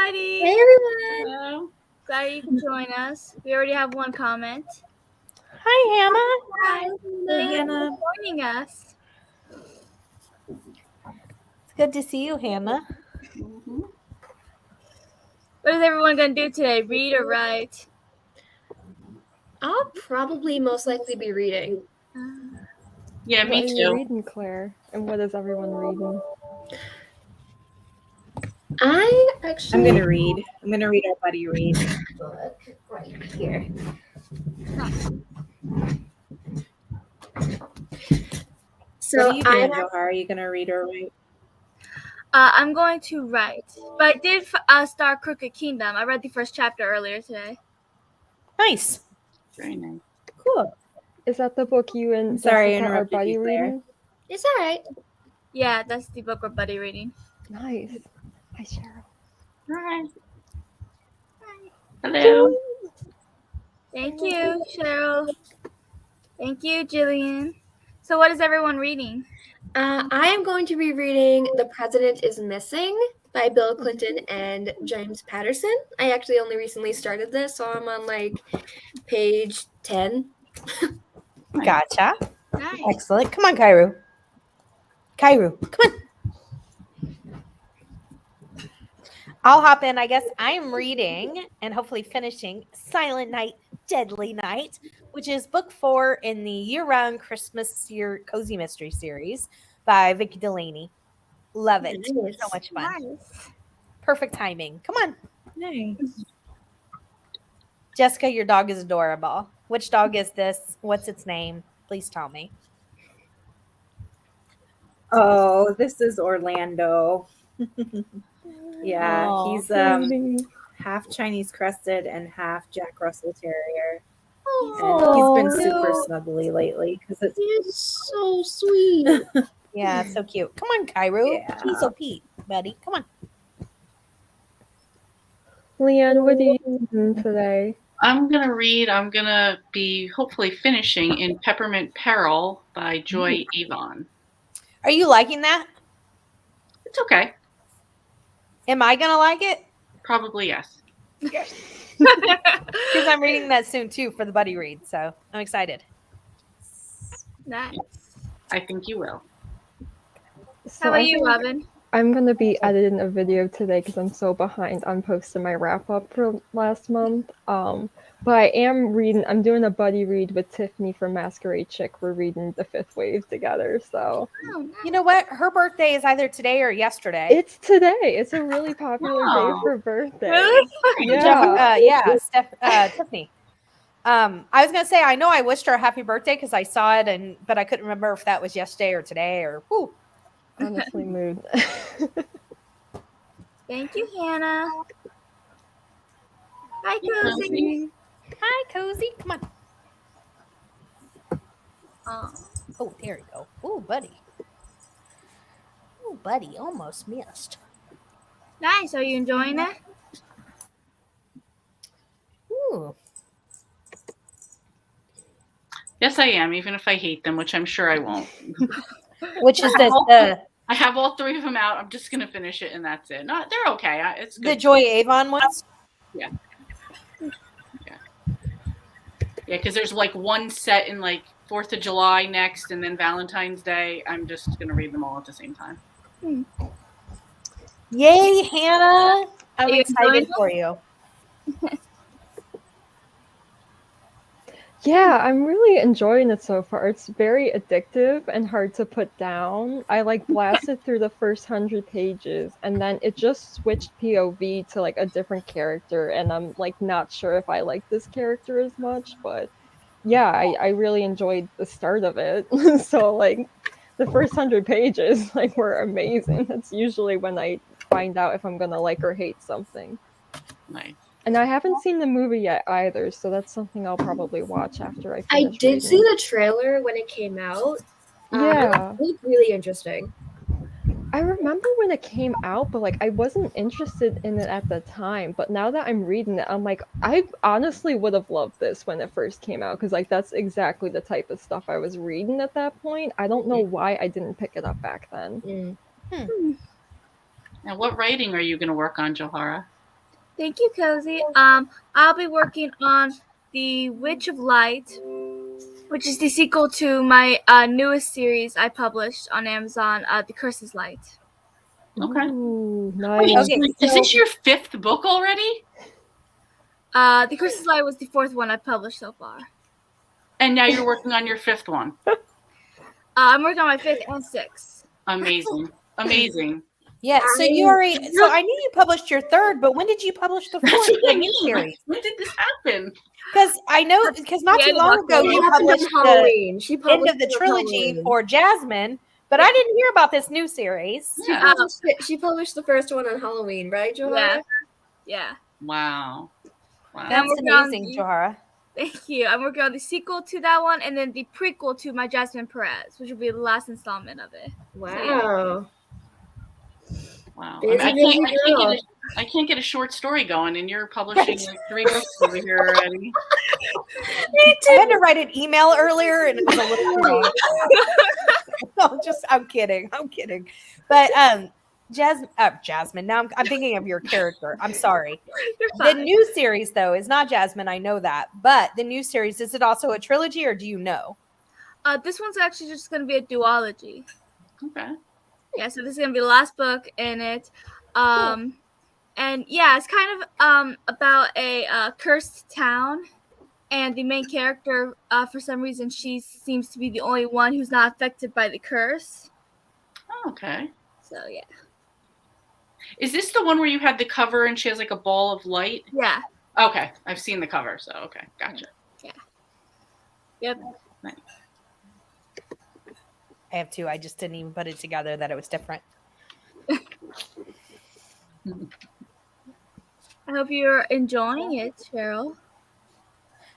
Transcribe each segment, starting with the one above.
everybody. Hey everyone. Hello. Glad you can join us. We already have one comment. Hi, Hannah. Hi. Thank you Hannah. for joining us. It's good to see you, Hannah. Mm-hmm. What is everyone going to do today? Read or write? I'll probably most likely be reading. Yeah, What me are you too. reading, Claire? And what is everyone reading? I'm gonna read. I'm gonna read our buddy read. Book right here. So What are you doing, Johar? Are you gonna read or write? I'm going to write. But I did start Crooked Kingdom. I read the first chapter earlier today. Nice. Very nice. Cool. Is that the book you and I'm sorry I Jessica are interrupted buddy you, Claire. reading? It's all right. Yeah, that's the book we're buddy reading. Nice. Hi, Cheryl. Hi. Hello. Thank you, Cheryl. Thank you, Jillian. So what is everyone reading? I am going to be reading The President is Missing by Bill Clinton and James Patterson. I actually only recently started this, so I'm on like page 10. Gotcha. Nice. Excellent. Come on, Kairu. Kairu, come on. I'll hop in. I guess I'm reading and hopefully finishing Silent Night, Deadly Night, which is book 4 in the year-round Christmas cozy mystery series by Vicki Delaney. Love it. Nice. So much fun. Nice. Perfect timing. Come on. Nice. Jessica, your dog is adorable. Which dog is this? What's its name? Please tell me. Oh, this is Orlando. Yeah, Aw, he's Baby. half Chinese crested and half Jack Russell Terrier. Aw, And he's been super cute. snuggly lately because it's It's so sweet. Yeah, so cute. Come on, Kairu. Yeah. He's so Pete, buddy. Come on. Leanne, what are you reading today? I'm going to read, I'm going to be hopefully finishing in Peppermint Peril by Joy Avon. Are you liking that? It's okay. Am I going to like it? Probably yes. Because I'm reading that soon, too, for the buddy read. So I'm excited. Nice. I think you will. So How about I you, think Robin? I'm going to be editing a video today because I'm so behind on posting my wrap-up for last month. But I am reading, I'm doing a buddy read with Tiffany from Masquerade Chick. We're reading The Fifth Wave together, so. Oh, nice. You know what? Her birthday is either today or yesterday. It's today. It's a really popular day Wow. for birthday. Really? Yeah. Tiffany. I was gonna say I know I wished her a happy birthday because I saw it, but I couldn't remember if that was yesterday or today or who. Honestly, mood. Thank you, Hannah. Hi, Cozy. Cozy. Hi, Cozy. Come on. Oh, Oh, there you go. Oh, buddy. Oh, buddy, almost missed. nice. Are you enjoying it? Ooh. Yes, I am, even if I hate them, which I'm sure I won't. Which is the I have all 3 of them out. I'm just going to finish it, and that's it. No, they're okay. It's good. Joy Avon ones? Yeah, because there's like one set in like 4th of July next, and then Valentine's Day. I'm just going to read them all at the same time. Yay, Hannah. I'm Are you excited enjoying for you. Yeah, I'm really enjoying it so far. It's very addictive and hard to put down. I like blasted through the first 100 pages and then it just switched POV to like a different character and I'm like not sure if I like this character as much, but yeah, I really enjoyed the start of it. So like the first 100 pages like were amazing. That's usually when I find out if I'm gonna like or hate something. Nice. And I haven't seen the movie yet either, so that's something I'll probably watch after I I finish did reading. see the trailer when it came out. Yeah. It looked really interesting. I remember when it came out, but like I wasn't interested in it at the time. But now that I'm reading it, I'm like, I honestly would have loved this when it first came out because like that's exactly the type of stuff I was reading at that point. I don't know why I didn't pick it up back then. Now, what writing are you going to work on, Johara? Thank you, Cozy. I'll be working on The Witch of Light, which is the sequel to my newest series I published on Amazon, The Curse's Light. Okay. Ooh, Wait, nice. Okay, is this your 5th book already? The Curse's Light was the 4th one I published so far. And now you're working on your 5th one. I'm working on my 5th and 6th. Amazing. Amazing. Yeah, so you already. So I knew you published your 3rd, but when did you publish the 4th? That's what the I new mean. series? When did this happen? Because I know, because not too Yeah, long ago it It you happened published on the Halloween. She end published of the it on trilogy Halloween. for Jasmine, but I didn't hear about this new series. Yeah. She published the first one on Halloween, right, Johara? Yeah. Wow. I'm That's working on amazing, the- Johara. Thank you. I'm working on the sequel to that one and then the prequel to my Jasmine Perez, which will be the last installment of it. Wow. Wow. Busy, I busy girl. can't get a short story going, and you're publishing like 3 books over here already. I had to write an email earlier, and it was a little long. I'm kidding. But Jasmine. Now I'm thinking of your character. I'm sorry. You're The fine. new series, though, is not Jasmine. I know that. But the new series, is it also a trilogy, or do you know? This one's actually just going to be a duology. Okay. Yeah, so this is going to be the last book in it. And yeah, it's kind of about a cursed town. And the main character, for some reason, she seems to be the only one who's not affected by the curse. Oh, okay. So, yeah. Is this the one where you had the cover and she has like a ball of light? Yeah. Okay. I've seen the cover, so okay. Gotcha. Yep. Nice. I have two. I just didn't even put it together that it was different. I hope you're enjoying it, Cheryl.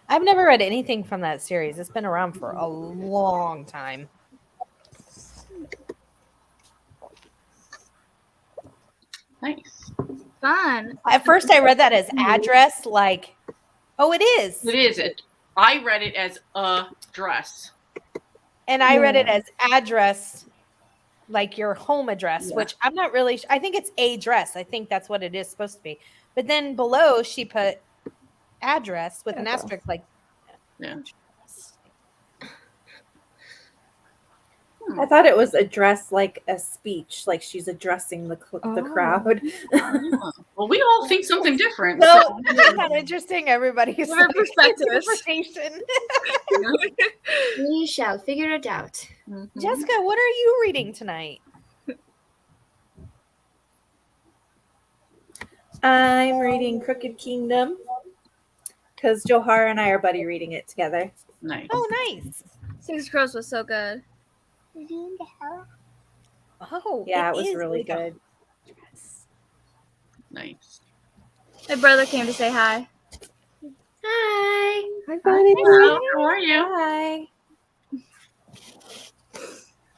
I've never read anything from that series. It's been around for a long time. Nice. Fun. At first, I read that as address, like, oh, it is. It is. I read it as a dress. And I read it as address, like your home address, which I'm not really. I think it's a dress. I think that's what it is supposed to be. But then below, she put address with an asterisk, like. Yeah. I thought it was addressed like a speech, like she's addressing the crowd. Well, we all think something different. So it's not interesting. Everybody's Different perspectives. interpretation. We shall figure it out. Mhm. Jessica, what are you reading tonight? I'm reading Crooked Kingdom because Johara and I are buddy reading it together. Nice. Oh, nice. Six Crows was so good. Oh, Yeah, it was is really like a good. dress. Nice. My brother came to say hi. Hi. Hi, buddy. Hello, how are you? Hi.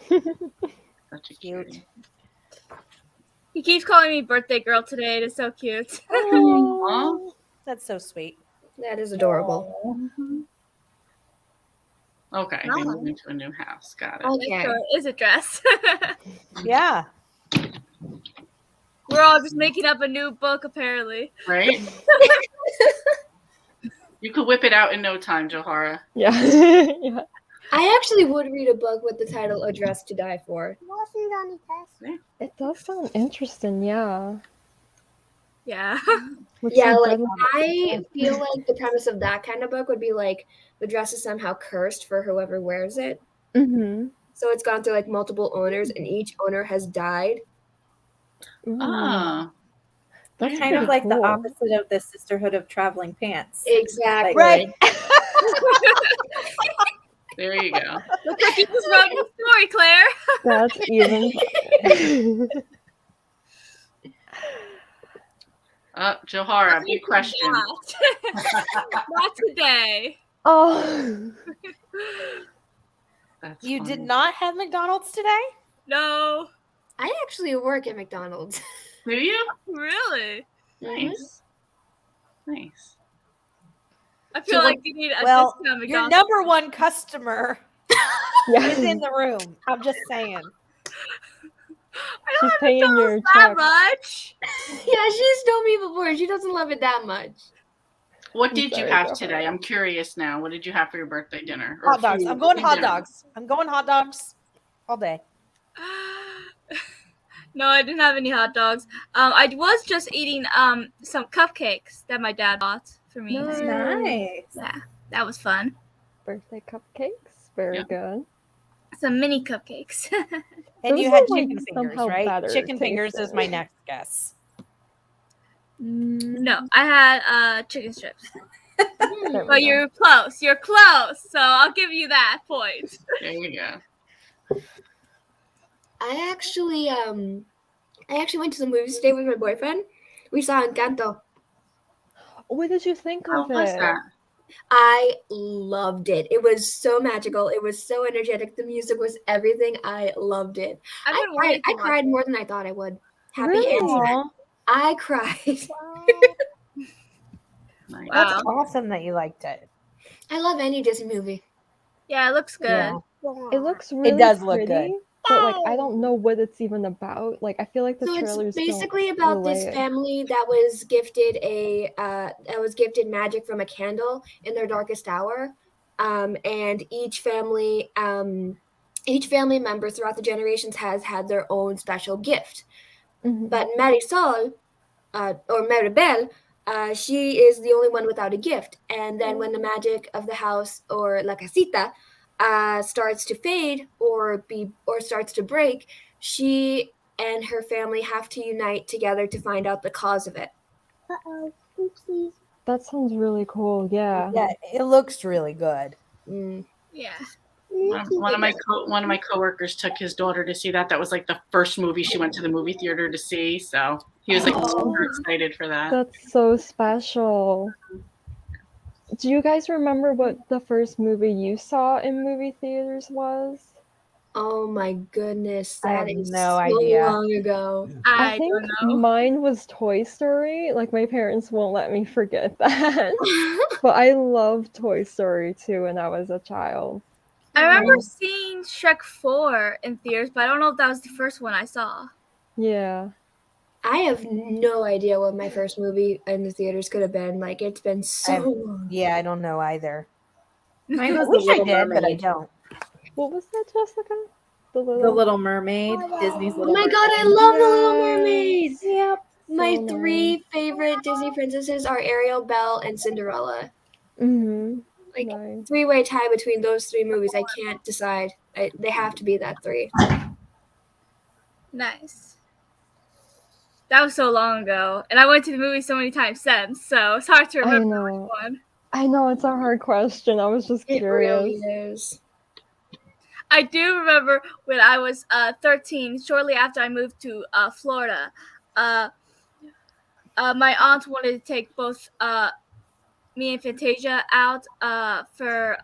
Such a Cute. cutie. He keeps calling me birthday girl today. It is so cute. Aw. That's so sweet. That is adorable. Okay, No. we moved into a new house. Got it. Okay. So it is a dress. Yeah. We're all just making up a new book, apparently. Right? You could whip it out in no time, Johara. Yeah. Yeah. I actually would read a book with the title A Dress to Die For. It does sound interesting, yeah. Yeah. What's Yeah, so like good I feel like the premise of that kind of book would be like the dress is somehow cursed for whoever wears it. Mm-hmm. So it's gone through like multiple owners and each owner has died. Ah. That's Kind of pretty like the cool. opposite of the Sisterhood of Traveling Pants. Exactly. Right. There you go. Looks like you just wrote your story, Claire. That's even better. Johara, big question. Not today. Oh. That's You funny. did not have McDonald's today? No. I actually work at McDonald's. Do you? Really? Nice. Nice. I feel So like you need a Well, discount your McDonald's. number one customer is Yeah. in the room. I'm just saying. She's paying your That check. much. Yeah, she's told me before. She doesn't love it that much. What I'm did you sorry, have Johanna. today? I'm curious now. What did you have for your birthday dinner? Or Hot dogs. food? I'm going hot Dinner. dogs. I'm going hot dogs all day. No, I didn't have any hot dogs. I was just eating some cupcakes that my dad bought for me. Nice. Yeah, that was fun. Birthday cupcakes. Very Yeah. good. Some mini cupcakes. And Those you had are, like, chicken fingers, somehow right? better Chicken fingers is my tasting. next guess. No, I had chicken strips. There we But go. you're close. You're close. So I'll give you that point. There you go. I actually went to the movies today with my boyfriend. We saw Encanto. What did you think How of was it? that? I loved it. It was so magical. It was so energetic. The music was everything. I loved it. I've been I wanting to watch cried it. more than I thought I would. Happy and Really? sad. I cried. Nice. Wow. That's awesome that you liked it. I love any Disney movie. Yeah, it looks good. Yeah. It looks really does look pretty, good. but like I don't know what it's even about. Like I feel like the So it's trailers basically don't about relay this it. family that was gifted magic from a candle in their darkest hour, and each family member throughout the generations has had their own special gift. Mhm. But Marisol, or Maribel, she is the only one without a gift. And then when the magic of the house or La Casita starts to fade or starts to break, she and her family have to unite together to find out the cause of it. That sounds really cool. Yeah. Yeah, it looks really good. Mm. Yeah. One of my coworkers took his daughter to see that. That was like the first movie she went to the movie theater to see. So he was like super excited for that. That's so special. Do you guys remember what the first movie you saw in movie theaters was? Oh my goodness, I have that is no so idea. long ago. I think don't know. mine was Toy Story. Like my parents won't let me forget that. But I love Toy Story too when I was a child. I remember seeing Shrek 4 in theaters, but I don't know if that was the first one I saw. Yeah. I have no idea what my first movie in the theaters could have been. Like, it's been so long. Yeah, I don't know either. Mine I was wish The I Little did, but I Mermaid. don't. What was that, Jessica? The Little Mermaid. Disney's Oh Little my Mermaid. god, I love The Little Mermaid! Yes. Yep. My So three nice. favorite Disney princesses are Ariel, Belle, and Cinderella. Mm-hmm. Like, Nice. three-way tie between those three movies. I can't decide. They have to be that three. Nice. That was so long ago, and I went to the movie so many times since, so it's hard to I remember know. which one. I know it's a hard question. I was just It curious. really is. I do remember when I was 13, shortly after I moved to Florida. My aunt wanted to take both me and Fantasia out for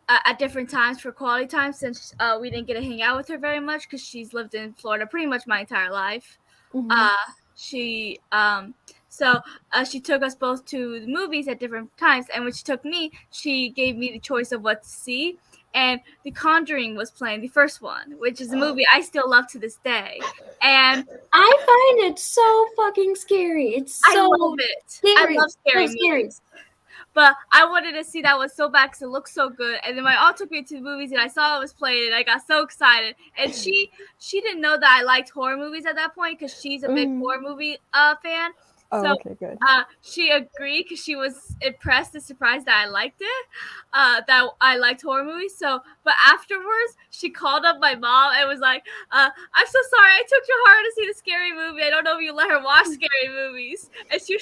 at different times for quality time, since we didn't get to hang out with her very much because she's lived in Florida pretty much my entire life. Mhm. She took us both to the movies at different times, and when she took me, she gave me the choice of what to see, and The Conjuring was playing, the first one, which is a movie I still love to this day. And I find it so fucking scary. It's so I love it. scary. I love scary So scary. movies. But I wanted to see that one so bad because it looked so good. And then my aunt took me to the movies, and I saw it was playing, and I got so excited. And she didn't know that I liked horror movies at that point because she's a big horror movie fan. Oh, So okay, good. she agreed because she was impressed and surprised that I liked it, that I liked horror movies. So, but afterwards, she called up my mom and was like, "I'm so sorry, I took Johara to see the scary movie. I don't know if you let her watch scary movies." And she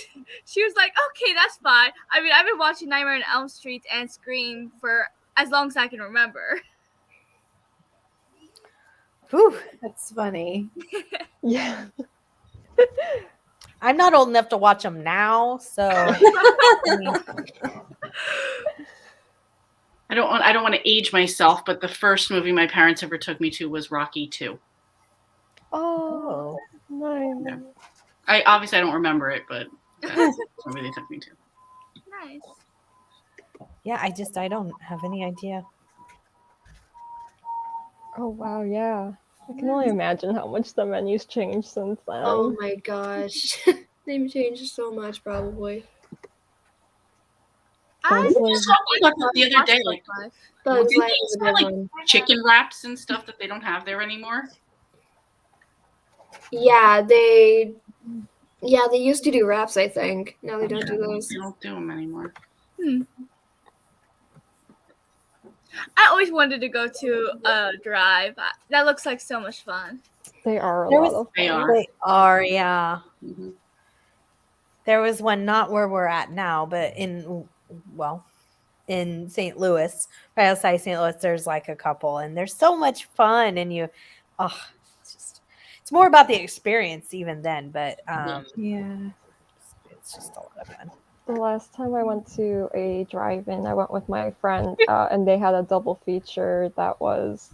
was like, "Okay, that's fine." I mean, I've been watching Nightmare on Elm Street and Scream for as long as I can remember. Whew. That's funny. Yeah. I'm not old enough to watch them now, so I don't want to age myself, but the first movie my parents ever took me to was Rocky 2. Oh, nice. Yeah. I don't remember it, but that's the movie they took me to. Nice. yeah, I don't have any idea. Oh wow, yeah. I can only imagine how much the menu's changed since then. Oh my gosh. They've changed so much, probably. I Bugs We were just talking about that the other day. Like, Bugs didn't Life they is used a to have, good like one. chicken wraps and stuff that they don't have there anymore? Yeah, they used to do wraps, I think. Now they don't do those. They don't do them anymore. I always wanted to go to a drive. That looks like so much fun. They are a There lot was- of They fun. are. They are, yeah. Mhm. There was one not where we're at now, but in St. Louis, right outside St. Louis, there's like a couple, and they're so much fun. And it's more about the experience even then, but Yeah. it's just a lot of fun. The last time I went to a drive-in, I went with my friend, and they had a double feature that was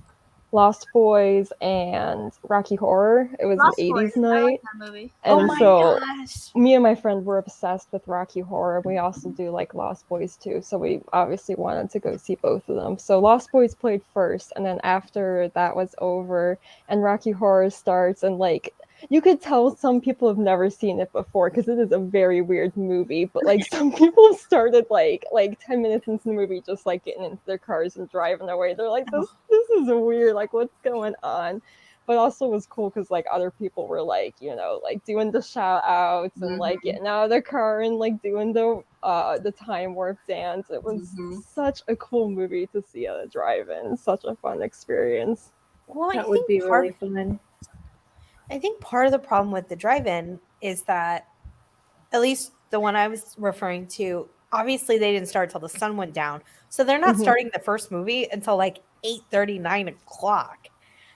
Lost Boys and Rocky Horror. It was Lost an 80s Boys. I night. like that movie. Oh And my so gosh. me and my friend were obsessed with Rocky Horror. We also do like Lost Boys too, so we obviously wanted to go see both of them. So Lost Boys played first, and then after that was over and Rocky Horror starts, and like you could tell some people have never seen it before because it is a very weird movie, but like some people started like 10 minutes into the movie just like getting into their cars and driving away. They're like, this is weird, like what's going on? But also was cool because like other people were like, you know, like doing the shout outs and like getting out of their car and like doing the time warp dance. It was such a cool movie to see at a drive-in. Such a fun experience. Well, That would be really fun. I think part of the problem with the drive-in is that, at least the one I was referring to, obviously they didn't start till the sun went down, so they're not starting the first movie until like 8:30, 9 o'clock.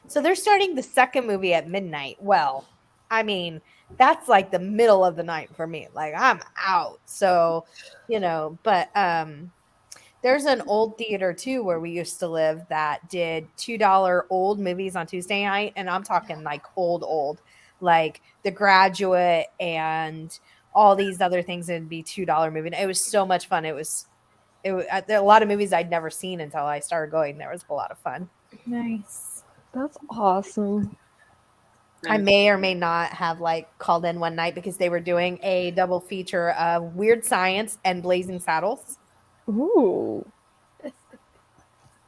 So they're starting the second movie at midnight. Well, I mean, that's like the middle of the night for me. Like I'm out. So, but there's an old theater too where we used to live that did $2 old movies on Tuesday night, and I'm talking like old, like The Graduate and all these other things. It'd be $2 movie. It was so much fun. It was a lot of movies I'd never seen until I started going. There was a lot of fun. Nice. That's awesome. I may or may not have like called in one night because they were doing a double feature of Weird Science and Blazing Saddles. Ooh.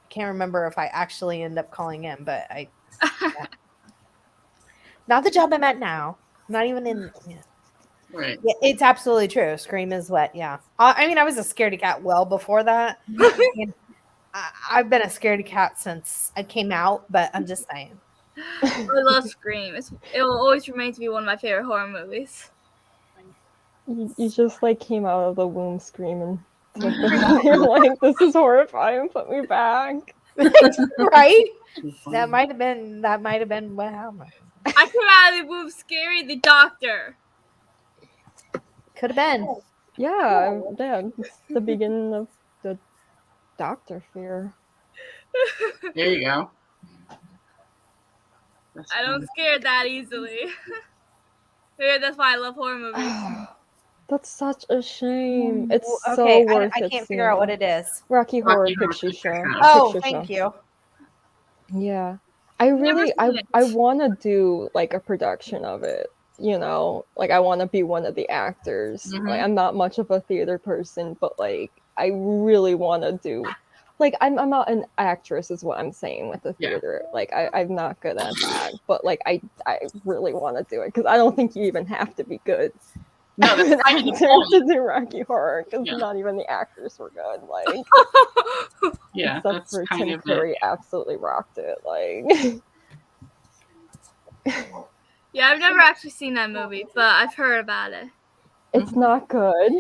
Can't remember if I actually end up calling in, but yeah. Not the job I'm at now. Not even in. Yeah. Right. Yeah, it's absolutely true. Scream is what. Yeah. I mean, I was a scaredy cat well before that. And I've been a scaredy cat since I came out, but I'm just saying. I love Scream. It will always remain to be one of my favorite horror movies. You just like came out of the womb screaming. You're like, this is horrifying. Put me back. Right? That might have been what happened. I came out of the womb scaring the doctor. Could have been. Yeah, it's the beginning of the doctor fear. There you go. I don't scare that easily. Maybe that's why I love horror movies. That's such a shame. It's Okay, so worth it. I can't figure out what it is. Rocky Horror Picture Show. Oh, Picture thank show. you. Yeah. I want to do like a production of it, like I want to be one of the actors. Like I'm not much of a theater person, but like I really want to do, like I'm not an actress is what I'm saying with the theater. Like I'm not good at that, but like I really want to do it because I don't think you even have to be good. No, that's an kind of actor the to point. do Rocky Horror because not even the actors were good. Like Yeah, except that's for kind Tim of Curry, it. absolutely rocked it. Like. Yeah, I've never actually seen that movie, but I've heard about it. It's not good.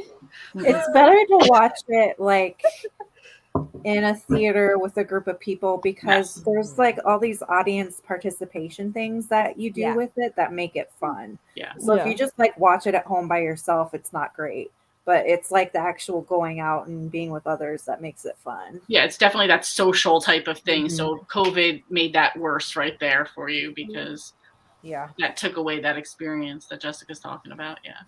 It's better to watch it like in a theater with a group of people because there's like all these audience participation things that you do with it that make it fun. Yeah. So if you just like watch it at home by yourself, it's not great. But it's like the actual going out and being with others that makes it fun. Yeah, it's definitely that social type of thing. So COVID made that worse right there for you because that took away that experience that Jessica's talking about. Yeah.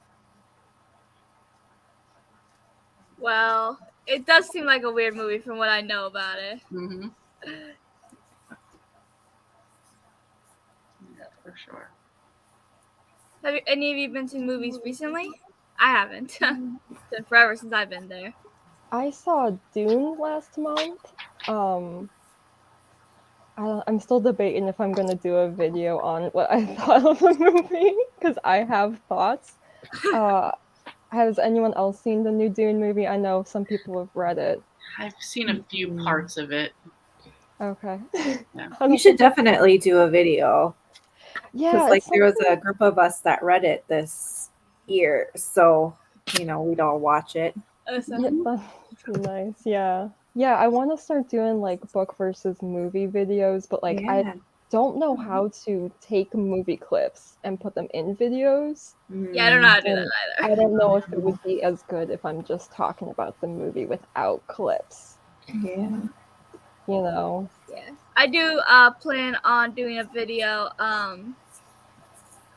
Well, it does seem like a weird movie from what I know about it. for sure. Have any of you been to movies recently? I haven't. It's been forever since I've been there. I saw Dune last month. I'm still debating if I'm gonna do a video on what I thought of the movie because I have thoughts. Has anyone else seen the new Dune movie? I know some people have read it. I've seen a few parts of it. Okay. Yeah. You should definitely do a video. Yeah, Because there was a group of us that read it this year, so we'd all watch it. Yeah, that's nice. Yeah, I want to start doing like book versus movie videos, but like I don't know how to take movie clips and put them in videos. Yeah, I don't know how to do that either. I don't know if it would be as good if I'm just talking about the movie without clips. Yeah. Yeah. I do plan on doing a video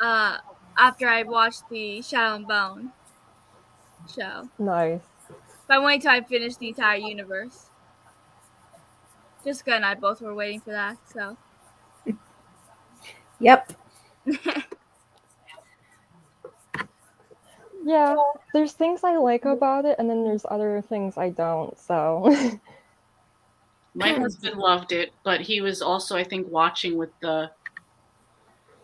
after I watch the Shadow and Bone show. Nice. But I'm waiting till I finish the entire universe. Jessica and I both were waiting for that, so. Yep. Yeah, there's things I like about it, and then there's other things I don't, so. My husband loved it, but he was also, I think, watching with the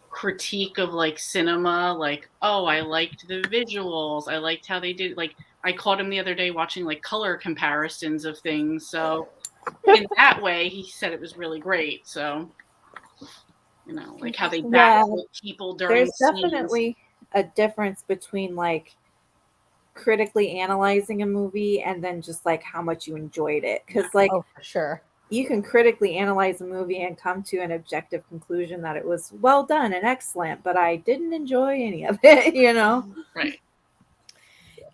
critique of like cinema, like, oh, I liked the visuals, I liked how they did, like, I caught him the other day watching like color comparisons of things, so in that way he said it was really great. So like how they backlit people during there's definitely a difference between like critically analyzing a movie and then just like how much you enjoyed it, because like for sure you can critically analyze a movie and come to an objective conclusion that it was well done and excellent, but I didn't enjoy any of it. Right.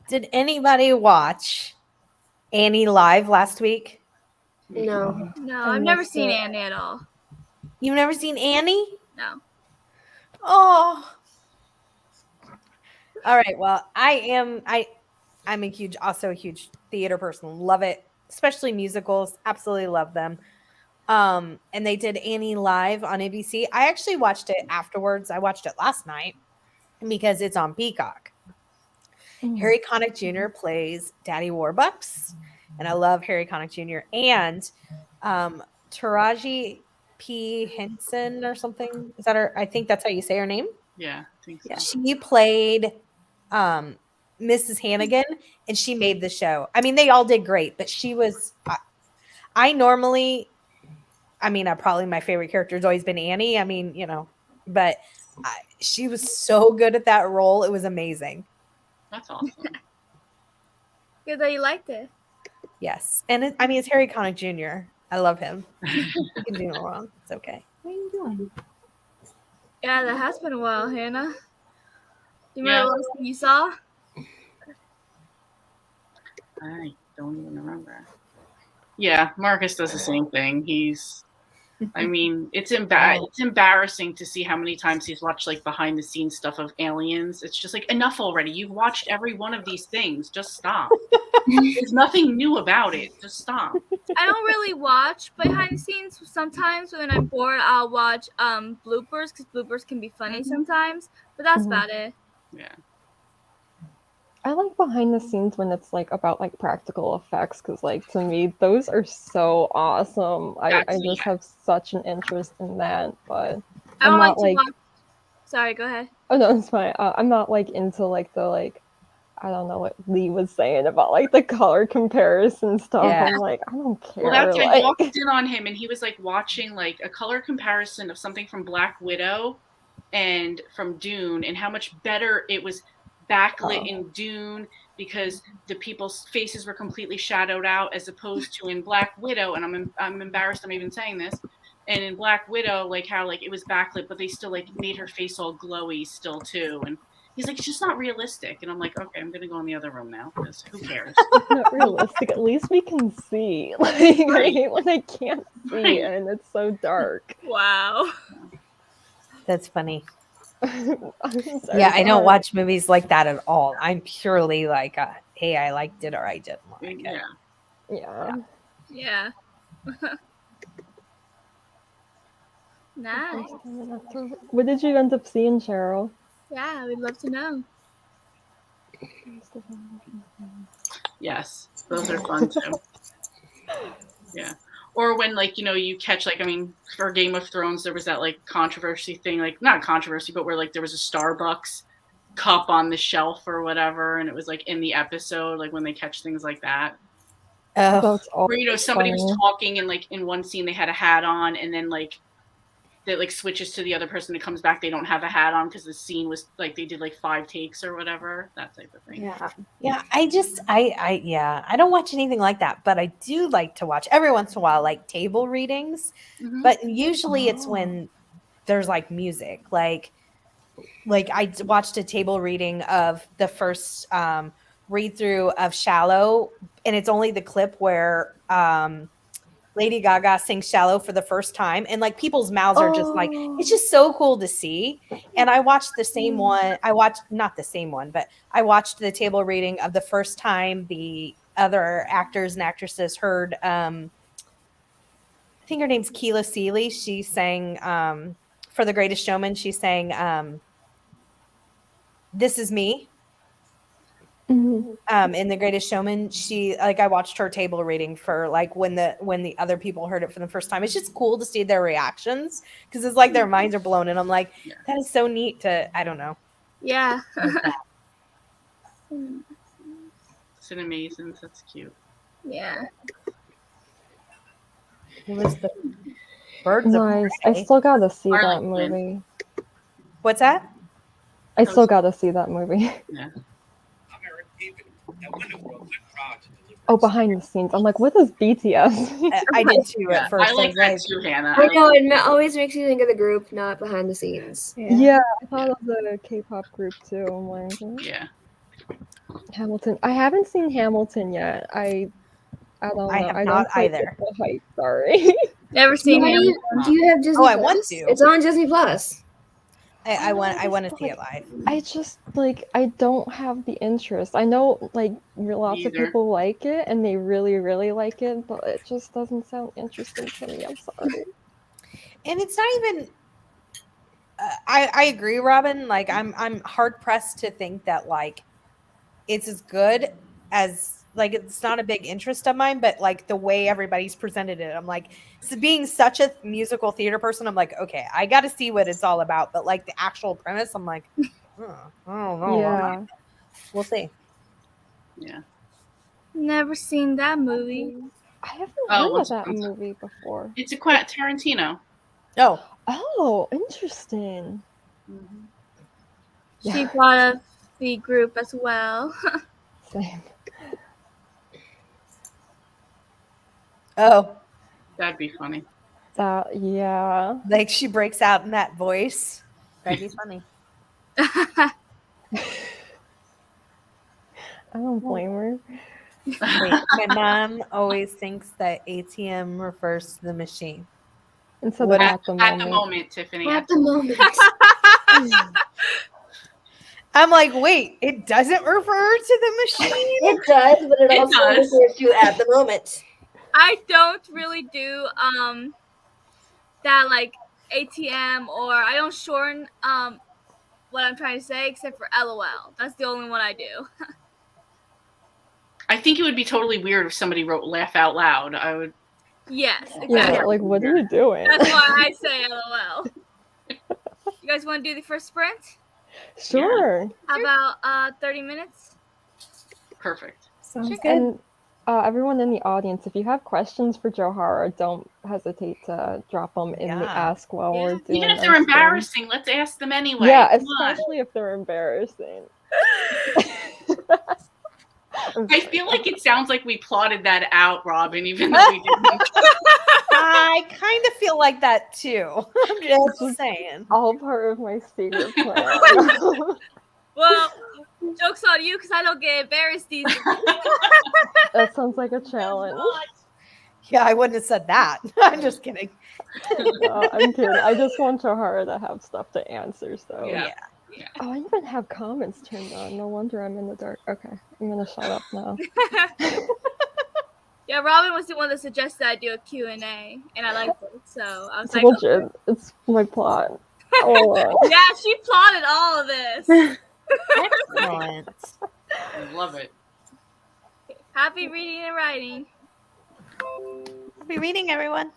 Did anybody watch Annie live last week? No. No, I've never seen Annie at all. You've never seen Annie? No. Oh. All right. Well, I'm a huge theater person. Love it, especially musicals. Absolutely love them. And they did Annie live on ABC. I actually watched it afterwards. I watched it last night because it's on Peacock. Harry Connick Jr. plays Daddy Warbucks, and I love Harry Connick Jr. And Taraji P. Henson or something. Is that her? I think that's how you say her name. Yeah, I think so. She played Mrs. Hannigan, and she made the show. I mean, they all did great, but she was. Probably my favorite character has always been Annie. I mean, but she was so good at that role. It was amazing. That's awesome. Good that you liked it. Yes. And it's Harry Connick Jr. I love him. He can do no wrong. It's okay. What are you doing? Yeah, that has been a while, Hannah. Do you remember the last thing you saw? I don't even remember. Yeah, Marcus does the same thing. It's embarrassing to see how many times he's watched like behind the scenes stuff of Aliens. It's just like, enough already. You've watched every one of these things. Just stop. There's nothing new about it. Just stop. I don't really watch behind the scenes. Sometimes when I'm bored, I'll watch bloopers, because bloopers can be funny sometimes. But that's about it. Yeah. I like behind the scenes when it's like about like practical effects, because like to me those are so awesome. I just have such an interest in that, but I don't like to watch. Sorry, go ahead. Oh no, it's fine. I'm not like into like the like, I don't know what Lee was saying about like the color comparison stuff. Yeah. I'm like, I don't care. Well, that's like... I walked in on him and he was like watching like a color comparison of something from Black Widow and from Dune, and how much better it was backlit in Dune because the people's faces were completely shadowed out, as opposed to in Black Widow. And I'm embarrassed I'm even saying this. And in Black Widow, like how like it was backlit, but they still like made her face all glowy still too. And he's like, it's just not realistic. And I'm like, okay, I'm gonna go in the other room now because who cares? It's not realistic. At least we can see. Like, right. I hate when I can't see and it's so dark. Wow. That's funny. Yeah, I don't watch movies like that at all. I'm purely like, hey, I liked it or I didn't like it. Yeah. Nice. What did you end up seeing, Cheryl? Yeah, we'd love to know. Yes, those are fun too. Yeah. Or when, like, you catch, like, I mean, for Game of Thrones, there was that, like, controversy thing, like, not controversy, but where, like, there was a Starbucks cup on the shelf or whatever, and it was, like, in the episode, like, when they catch things like that. Oh, That's all. Where, somebody was talking, and, like, in one scene they had a hat on, and then, like, it, like, switches to the other person that comes back, they don't have a hat on because the scene was, like, they did, like, 5 takes or whatever, that type of thing. Yeah, I don't watch anything like that, but I do like to watch every once in a while, like table readings. Mhm. But usually it's when there's like music, like I watched a table reading of the first read through of Shallow, and it's only the clip where Lady Gaga sings Shallow for the first time, and like people's mouths are just like, it's just so cool to see. And I watched the same one. I watched not the same one, but I watched the table reading of the first time the other actors and actresses heard I think her name's Keela Seeley. She sang for The Greatest Showman, she sang This Is Me. In The Greatest Showman, she, like, I watched her table reading for like when the other people heard it for the first time. It's just cool to see their reactions because it's like their minds are blown, and I'm like, that is so neat to, I don't know. Yeah. Cinemasons, that's cute. Yeah. It was the Birds Nice. of I Prey. still gotta see that Arlington. movie. What's that? I still gotta see that movie. Yeah. Oh, behind the scenes. I'm like, what is BTS? I did too at first. I like was that too, Hannah. I know, it always makes you think of the group, not behind the scenes. Yeah, I thought of the K-pop group too. I'm like, Yeah. Hamilton. I haven't seen Hamilton yet. I don't know. I have I not don't quite either. get the hype. Sorry. Never seen Do him. you have Disney Oh, I Plus? want to. It's on Disney Plus. I want to see it live. I just I don't have the interest. I know lots of Neither. people like it and they really, really like it, but it just doesn't sound interesting to me. I'm sorry. And it's not even. I agree, Robin. Like I'm hard pressed to think that like it's as good as, like, it's not a big interest of mine, but like the way everybody's presented it, I'm like, so being such a musical theater person, I'm like, okay, I got to see what it's all about. But like the actual premise, I'm like, I don't know. Yeah. We'll see. Yeah. Never seen that movie. I haven't Oh, heard of what's- that movie before. It's a Quentin Tarantino. Oh, Oh, interesting. She Yeah. brought up the group as well. Same. oh, That'd be funny. Yeah. like she breaks out in that voice. That'd be funny. I don't blame her. Wait, my mom always thinks that ATM refers to the machine. Instead of at the moment. At the moment, Tiffany. At the moment. I'm like, wait, it doesn't refer to the machine? It does, but it It also does. refers to at the moment. I don't really do that like ATM, or I don't shorten what I'm trying to say except for LOL. That's the only one I do. I think it would be totally weird if somebody wrote laugh out loud. I would. Yes, exactly. Yeah, like what are you doing? That's why I say LOL. You guys want to do the first sprint? Sure. How about 30 minutes? Perfect. Sounds good. And everyone in the audience, if you have questions for Johara, don't hesitate to drop them in the Yeah. ask while we're doing Even if our they're sprint. embarrassing, let's ask them anyway. Yeah, Come on. especially if they're embarrassing. I feel like it sounds like we plotted that out, Robin, even though we didn't. I kind of feel like that too. I'm just saying. all part of my secret plan. Well, joke's on you because I don't get embarrassed easily. That sounds like a challenge. Yeah, I wouldn't have said that. I'm just kidding. I'm kidding. I just want Johara to have stuff to answer. So. Yeah. Oh, I even have comments turned on. No wonder I'm in the dark. Okay, I'm gonna shut up now. Yeah, Robin was the one that suggested I do a Q&A, and I liked it, so I was It's like, legit. It's my plot. Oh. yeah, she plotted all of this. Excellent. I love it. Happy reading and writing. Happy reading, everyone.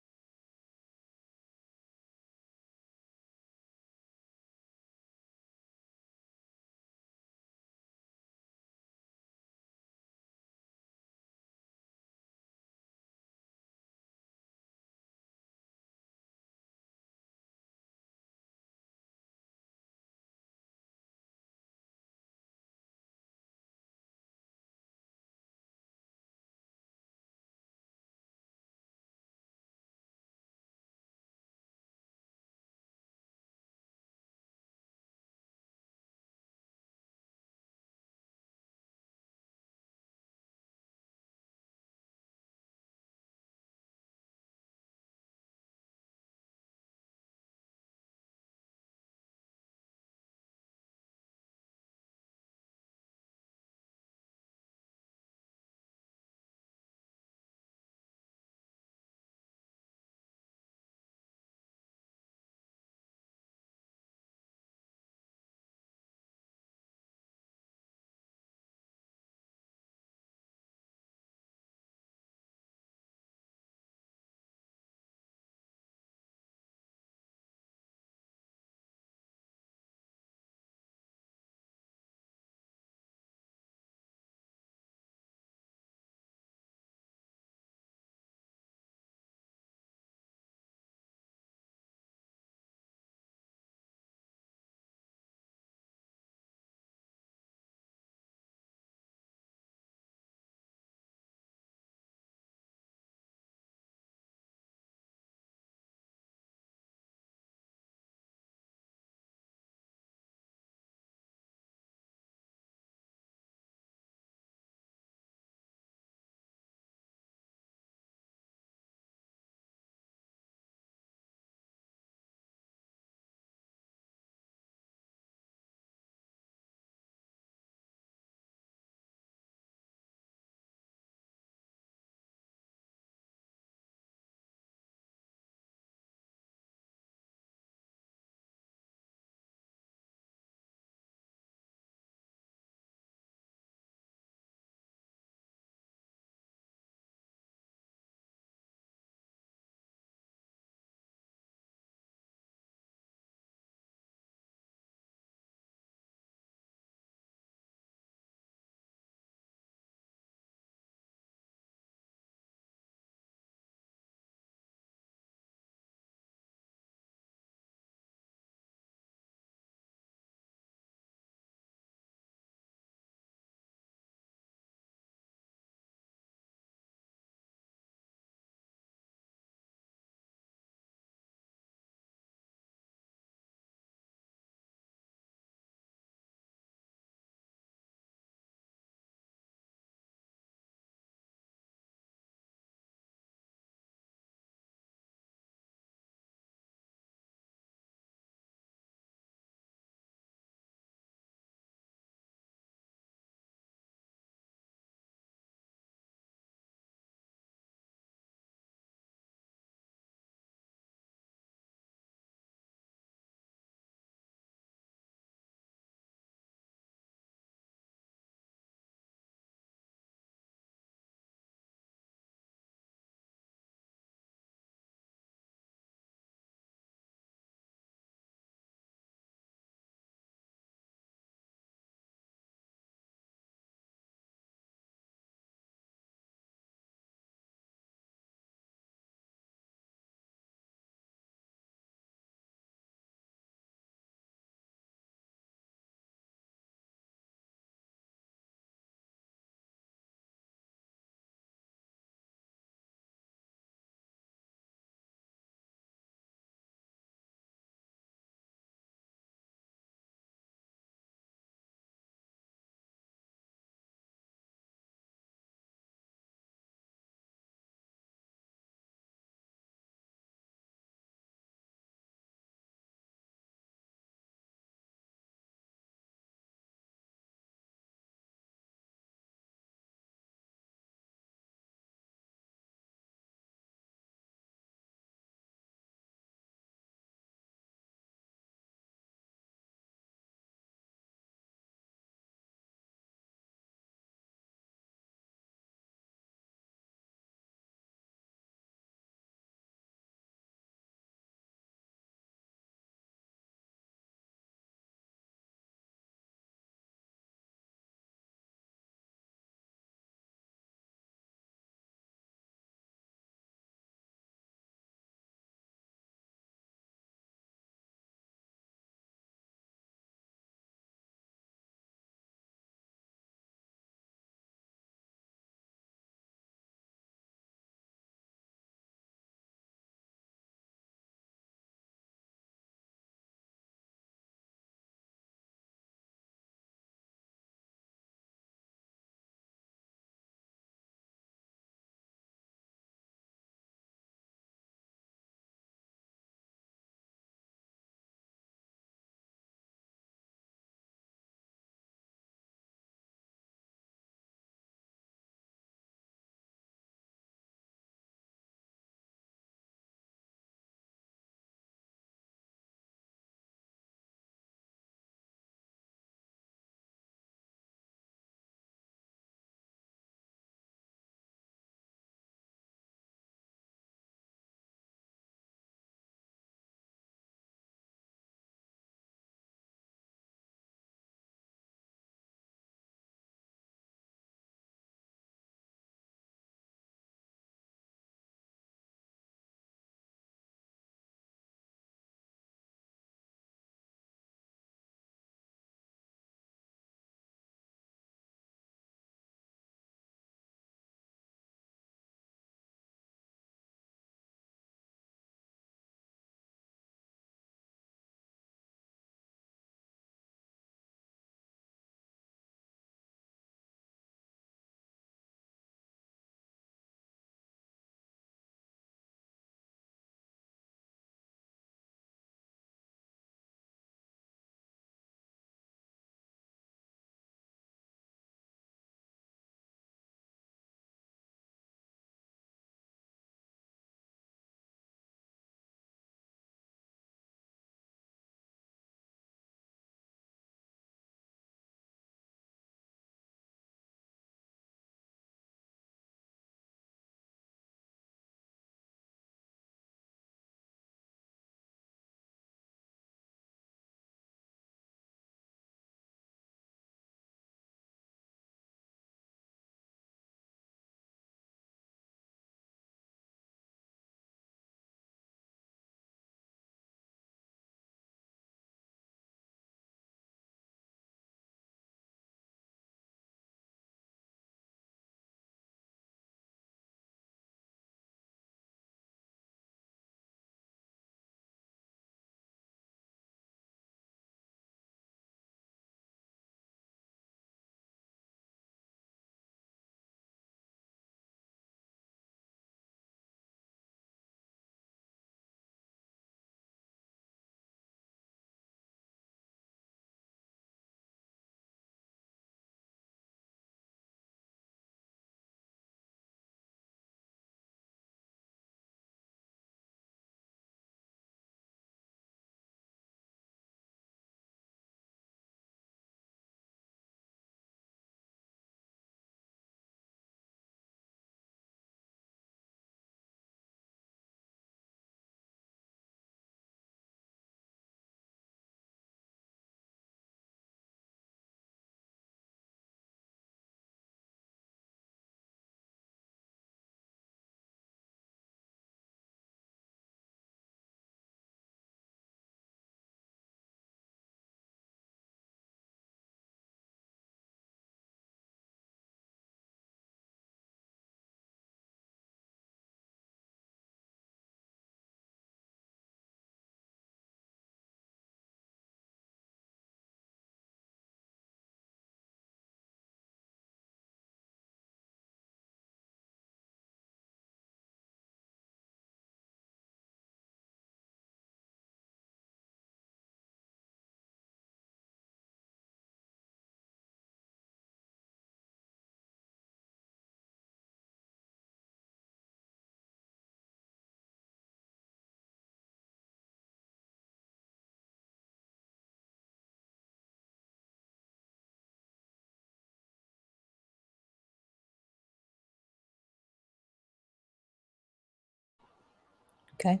Okay.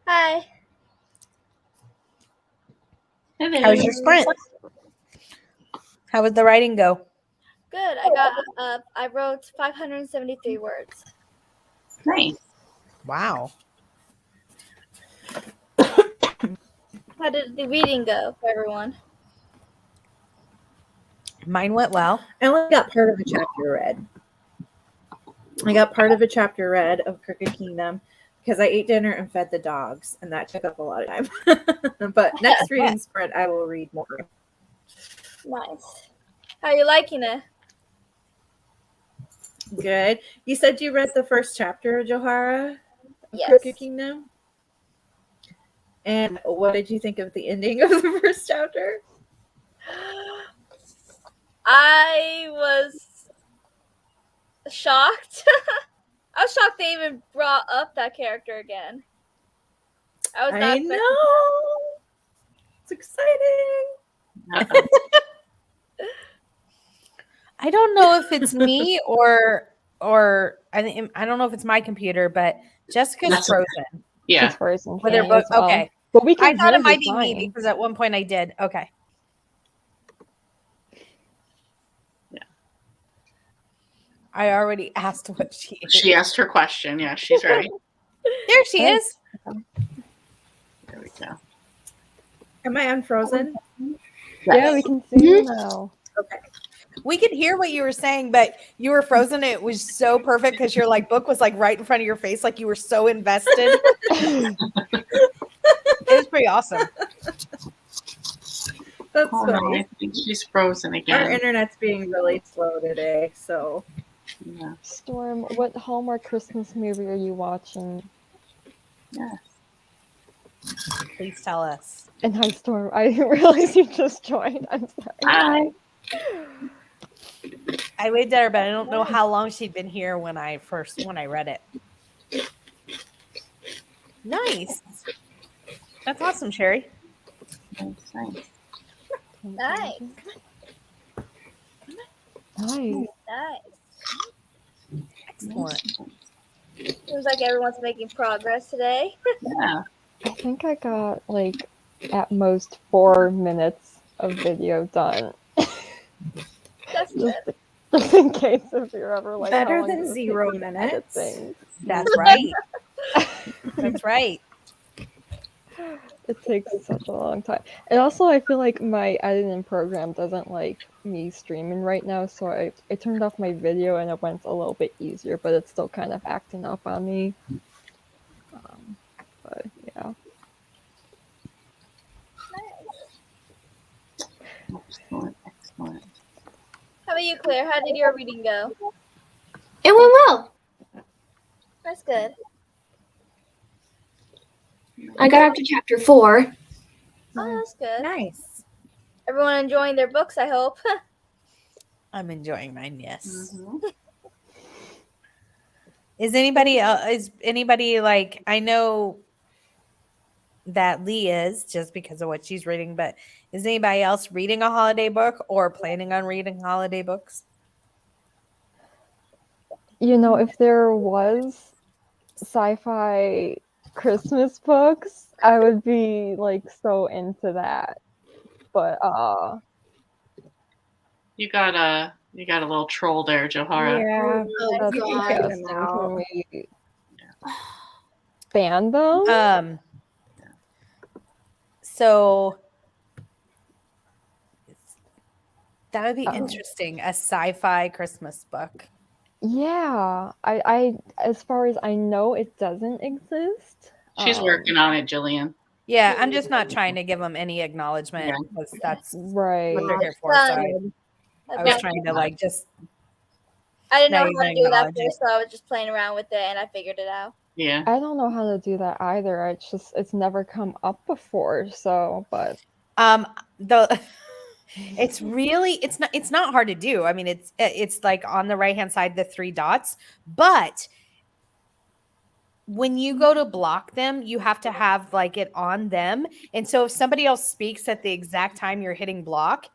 Hi. Hello. How was your sprint? How would the writing go? Good. I wrote 573 words. Nice. Wow. How did the reading go for everyone? Mine went well. I only got part of a chapter read. I got part of a chapter read of Crooked Kingdom because I ate dinner and fed the dogs, and that took up a lot of time. But next reading sprint, I will read more. Nice. How are you liking it? Good. You said you read the first chapter, Johara, of Yes. Crooked Kingdom? And what did you think of the ending of the first chapter? I was shocked. I was shocked they even brought up that character again. I was not I expecting- know. It's exciting. Uh-oh. I don't know if it's me or I don't know if it's my computer, but Jessica's That's frozen. Yeah. She's frozen. With her for me book. as well. Okay. But we I can thought hear it might you be me fine. because at one point I did. Okay. Yeah. I already asked what she is. She asked her question. Yeah, she's right. There she Okay. is. There we go. Am I unfrozen? Yeah, we can see you now. Okay. We could hear what you were saying, but you were frozen. It was so perfect because your book was right in front of your face, like you were so invested. It was pretty awesome. That's Oh, no, funny. I think she's frozen Our again. internet's being really slow today, so Yeah. Storm, what Hallmark Christmas movie are you watching? Yeah. Please tell us. And hi, Storm. I didn't realize you just joined. I'm sorry. Hi. I waved at her, but I don't know how long she'd been here when I read it. Nice. That's awesome, Sherry. Nice. Nice. Nice. Nice. Excellent. Seems like everyone's making progress today. Yeah. I think I got at most 4 minutes of video done. That's good. Just in case if you're ever better how long than does it 0 take you to edit minutes. things? That's right. That's right. It takes such a long time. And also I feel like my editing program doesn't like me streaming right now, so I turned off my video and it went a little bit easier, but it's still kind of acting up on me. But yeah. Excellent. Excellent. How about you, Claire? How did your reading go? It went well. That's good. I got up to chapter 4. Oh, that's good. nice. Everyone enjoying their books, I hope. I'm enjoying mine, yes. Mhm. Is anybody I know that Lee is just because of what she's reading, but is anybody else reading a holiday book or planning on reading holiday books? You know, if there was sci-fi Christmas books, I would be so into that. But You got a little troll there, Johara. Yeah. Oh, that's God. disgusting. Can we ban them? So that would be Oh. interesting, a sci-fi Christmas book. Yeah, I as far as I know, it doesn't exist. She's working on it, Jillian. Yeah, I'm just not trying to give them any acknowledgement Yeah. because that's Right. what they're here for. So I was I trying to just didn't know not how even to do that acknowledge it. first, so I was just playing around with it, and I figured it out. Yeah. I don't know how to do that either. It's never come up before. So, but the it's not hard to do. I mean, it's on the right hand side, the 3 dots, but when you go to block them, you have to have like it on them. And so if somebody else speaks at the exact time you're hitting block,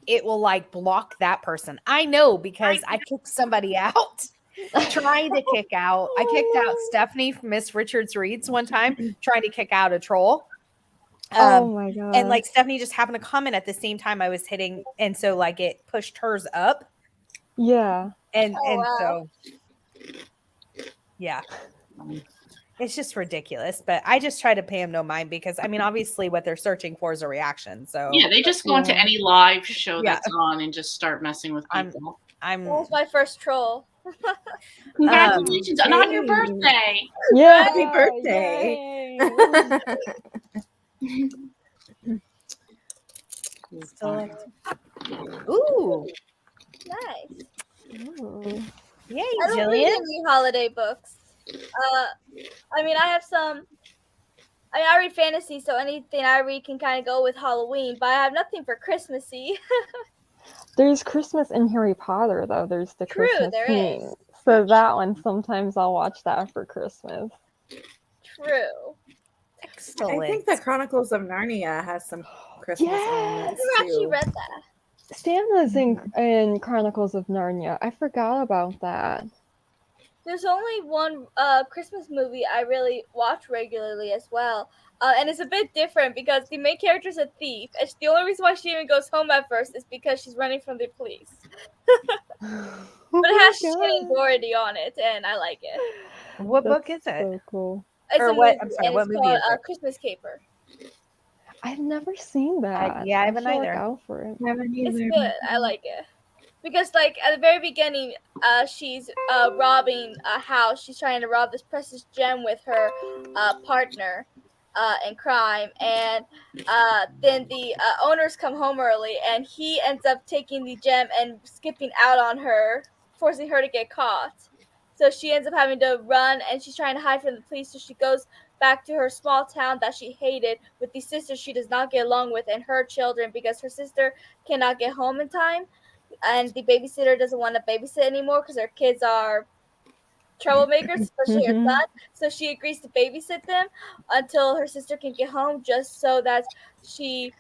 it will like block that person. I know because I kicked somebody out. Trying to kick out. I kicked out Stephanie from Miss Richards Reads one time, trying to kick out a troll. Oh my god. And like Stephanie just happened to comment at the same time I was hitting, and so like it pushed hers up. Yeah. And wow. so yeah. It's just ridiculous, but I just try to pay them no mind because I mean, obviously, what they're searching for is a reaction. So yeah, they just go into any live show that's on and just start messing with people. That was my first troll. Congratulations on your birthday! Yeah. Happy birthday! Ooh, Nice. Ooh. yay, I don't read Jillian! any holiday books. I mean, I have some. I mean, I read fantasy, so anything I read can kind of go with Halloween. But I have nothing for Christmassy. There's Christmas in Harry Potter, though. There's the True, Christmas there theme. is. So that one, sometimes I'll watch that for Christmas. True. Excellent. I think the Chronicles of Narnia has some Christmas Yes! elements I've never actually too. read that. Stanley's in Chronicles of Narnia. I forgot about that. There's only one Christmas movie I really watch regularly as well. And it's a bit different because the main character's a thief. And the only reason why she even goes home at first is because she's running from the police. But it has Shannon Doherty on it, and I like it. What book is That's it? so cool. It's Or a what- movie, I'm sorry, and what it's movie called is it? Christmas Caper. I've never seen that. I haven't should look either. out for it. It's good. I like it. Because, like, at the very beginning, she's robbing a house. She's trying to rob this precious gem with her partner in crime. And then the owners come home early, and he ends up taking the gem and skipping out on her, forcing her to get caught. So she ends up having to run, and she's trying to hide from the police. So she goes back to her small town that she hated with the sister she does not get along with and her children because her sister cannot get home in time. And the babysitter doesn't want to babysit anymore because her kids are troublemakers, especially her son. So she agrees to babysit them until her sister can get home, just so that she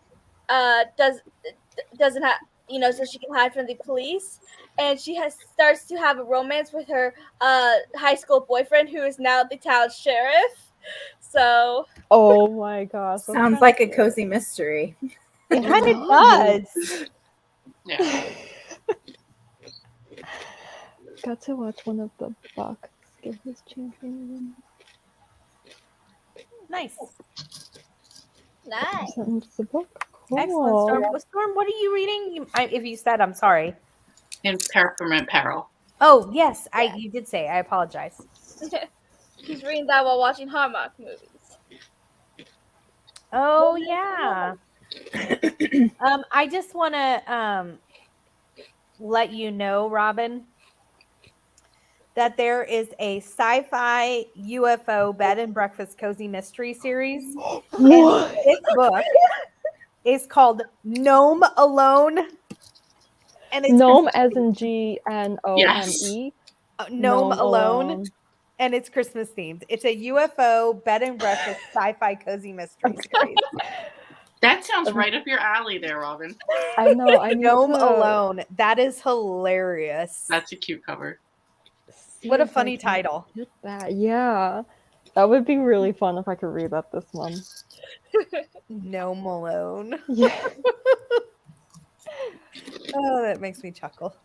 doesn't have, so she can hide from the police. And she starts to have a romance with her high school boyfriend, who is now the town sheriff. So. Oh my gosh. Sounds like a cozy mystery. It kind of does. Yeah. Got to watch one of the Bucks give his champion. Nice. Nice. It's a book. Cool. Excellent. Storm, what are you reading? If you said, I'm sorry. In Peppermint Peril. Oh, yes. You did say. I apologize. He's reading that while watching Hallmark movies. Oh, yeah. I just want to let you know, Robin, that there is a sci-fi UFO bed and breakfast cozy mystery series. What? And this book is called Gnome Alone. And it's Gnome as in GNOME. Yes. Gnome Alone. And it's Christmas themed. It's a UFO bed and breakfast sci-fi cozy mystery series. That sounds right up your alley there, Robin. I know. I need Gnome to Alone. That is hilarious. That's a cute cover. see What a if I funny can title. get that. Yeah. That would be really fun if I could read that this month. Gnome Alone. Yeah. Oh, that makes me chuckle.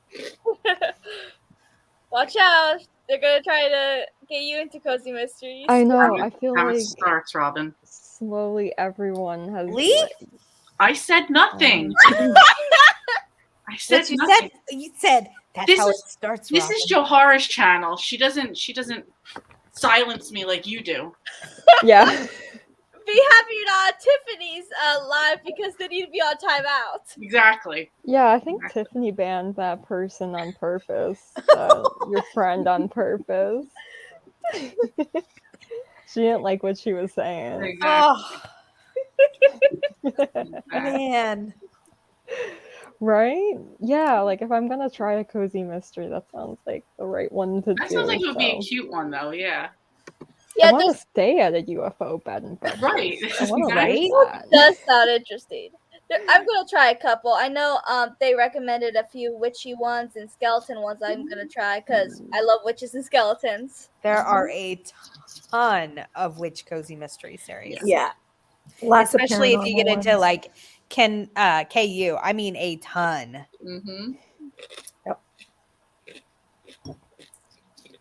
Watch out. They're going to try to get you into cozy mysteries. I know. I feel How it like starts, Robin. slowly everyone has. Lee? I said nothing. I said What you nothing. said? You said that's This how is- it starts. This Robin. is Johara's channel. She doesn't silence me like you do. Yeah. Be happy you're not on Tiffany's live because they need to be on timeout. Exactly. Yeah, I think Tiffany banned that person on purpose. Your friend on purpose. She didn't like what she was saying. Exactly. Oh man. Right? Yeah, like if I'm gonna try a cozy mystery, that sounds like the right one to That do. sounds like it would be a so. cute one, though. Yeah. I Yeah, want to this stay at a UFO bed and breakfast. Right. I want to Right? that. does sound interesting. I'm gonna try a couple. I know they recommended a few witchy ones and skeleton ones. I'm gonna try because I love witches and skeletons. There are a ton of witch cozy mystery series. Yeah. Lots Especially of if you get paranormal into ones. like KU. I mean a ton. Mm-hmm.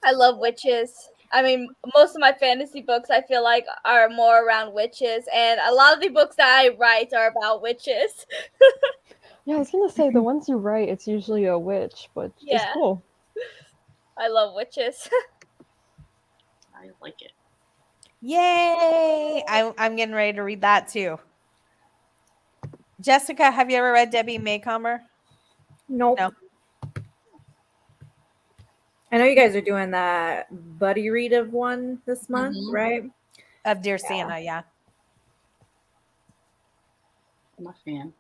I love witches. I mean, most of my fantasy books I feel like are more around witches, and a lot of the books that I write are about witches. Yeah, I was gonna say the ones you write, it's usually a witch, but it's Yeah. cool. I love witches. I like it. Yay! I'm getting ready to read that too. Jessica, have you ever read Debbie Maycomer? Nope. No. I know you guys are doing that buddy read of one this month, Mhm. right? Of Dear Santa, yeah. I'm a fan.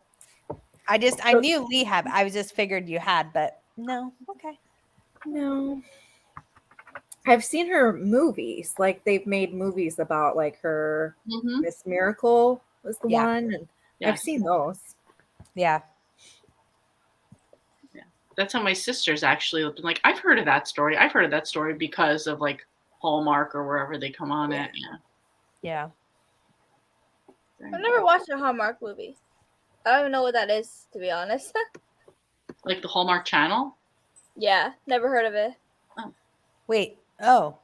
I knew Lee had. I was just figured you had, but no. Okay. No. I've seen her movies. Like they've made movies about like her Mm-hmm. Miss Miracle was the Yeah. one, and I've Yes. seen those. Yeah. That's how my sisters actually have been like, I've heard of that story. I've heard of that story because of like Hallmark or wherever they come on it. Yeah. Yeah. I've never watched a Hallmark movie. I don't even know what that is, to be honest. Like the Hallmark Channel? Yeah, never heard of it. Wait. Oh.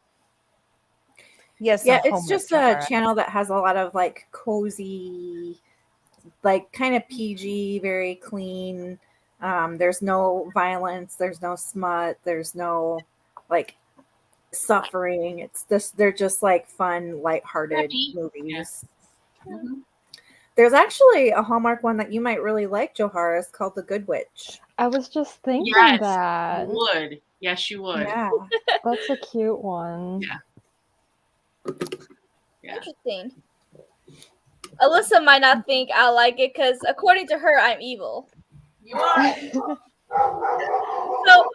Yes. Yeah, it's just a channel that has a lot of like cozy, like kind of PG, very clean. There's no violence, there's no smut, there's no like suffering. It's just they're just like fun, lighthearted Happy. movies. Mm-hmm. There's actually a Hallmark one that you might really like, Johara. It's called The Good Witch. I was just thinking Yes, that. you would. Yes, you would. Yeah. That's a cute one. Yeah. Interesting. Alyssa might not think I'll like it because, according to her, I'm evil. You are. So,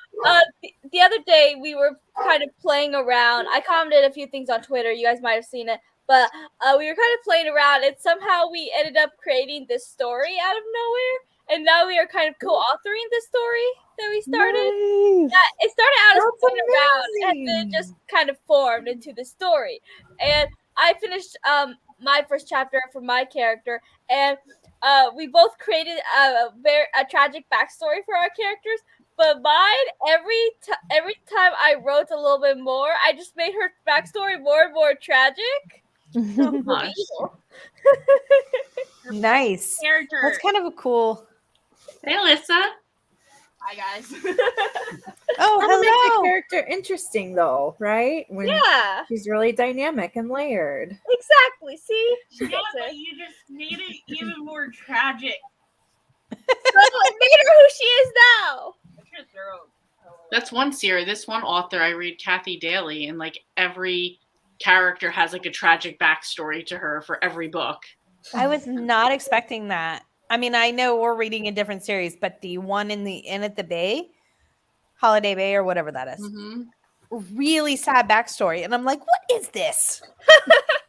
the other day we were kind of playing around. I commented a few things on Twitter. You guys might have seen it, but we were kind of playing around, and somehow we ended up creating this story out of nowhere. And now we are kind of co-authoring the story that we started. Nice. Yeah, it started out as That's playing around, and then amazing. it just kind of formed into the story. And I finished my first chapter for my character, and we both created a tragic backstory for our characters. But mine, every time I wrote a little bit more, I just made her backstory more and more tragic. Nice. Nice. Character. That's kind of a cool. Hey, Alyssa. Hi guys. Oh, That'll make the hello. character interesting, though, right? When Yeah, she's really dynamic and layered. exactly. See, she gets but it. you just made it even more tragic. So it made her who she is now. That's one series. This one author I read, Kathy Daly, and like every character has like a tragic backstory to her for every book. I was not expecting that. I mean, I know we're reading a different series, but the one in the Inn at the Bay, Holiday Bay, or whatever that is, Mm-hmm. really sad backstory. And I'm like, what is this?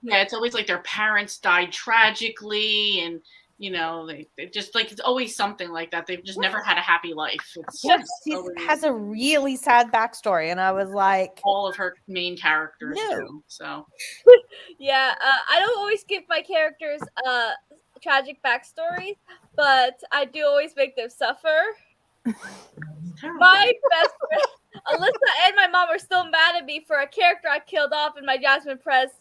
Yeah, it's always like their parents died tragically, and you know, they just like it's always something like that. They've just never had a happy life. It's Yes, just she always has a really sad backstory. And I was like, all of her main characters No. do. So Yeah, I don't always give my characters tragic backstories, but I do always make them suffer. terrible. My best friend, Alyssa, and my mom are still mad at me for a character I killed off in my Jasmine Press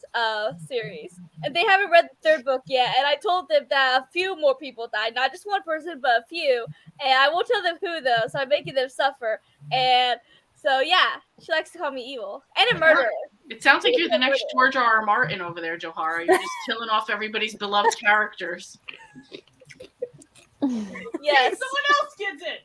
series. And they haven't read the third book yet. And I told them that a few more people died. Not just one person, but a few. And I won't tell them who, though. So I'm making them suffer. And so, yeah, she likes to call me evil. And a murderer. It sounds like you're the next George R. R. Martin over there, Johara. You're just killing off everybody's beloved characters. Yes. Someone else gets it.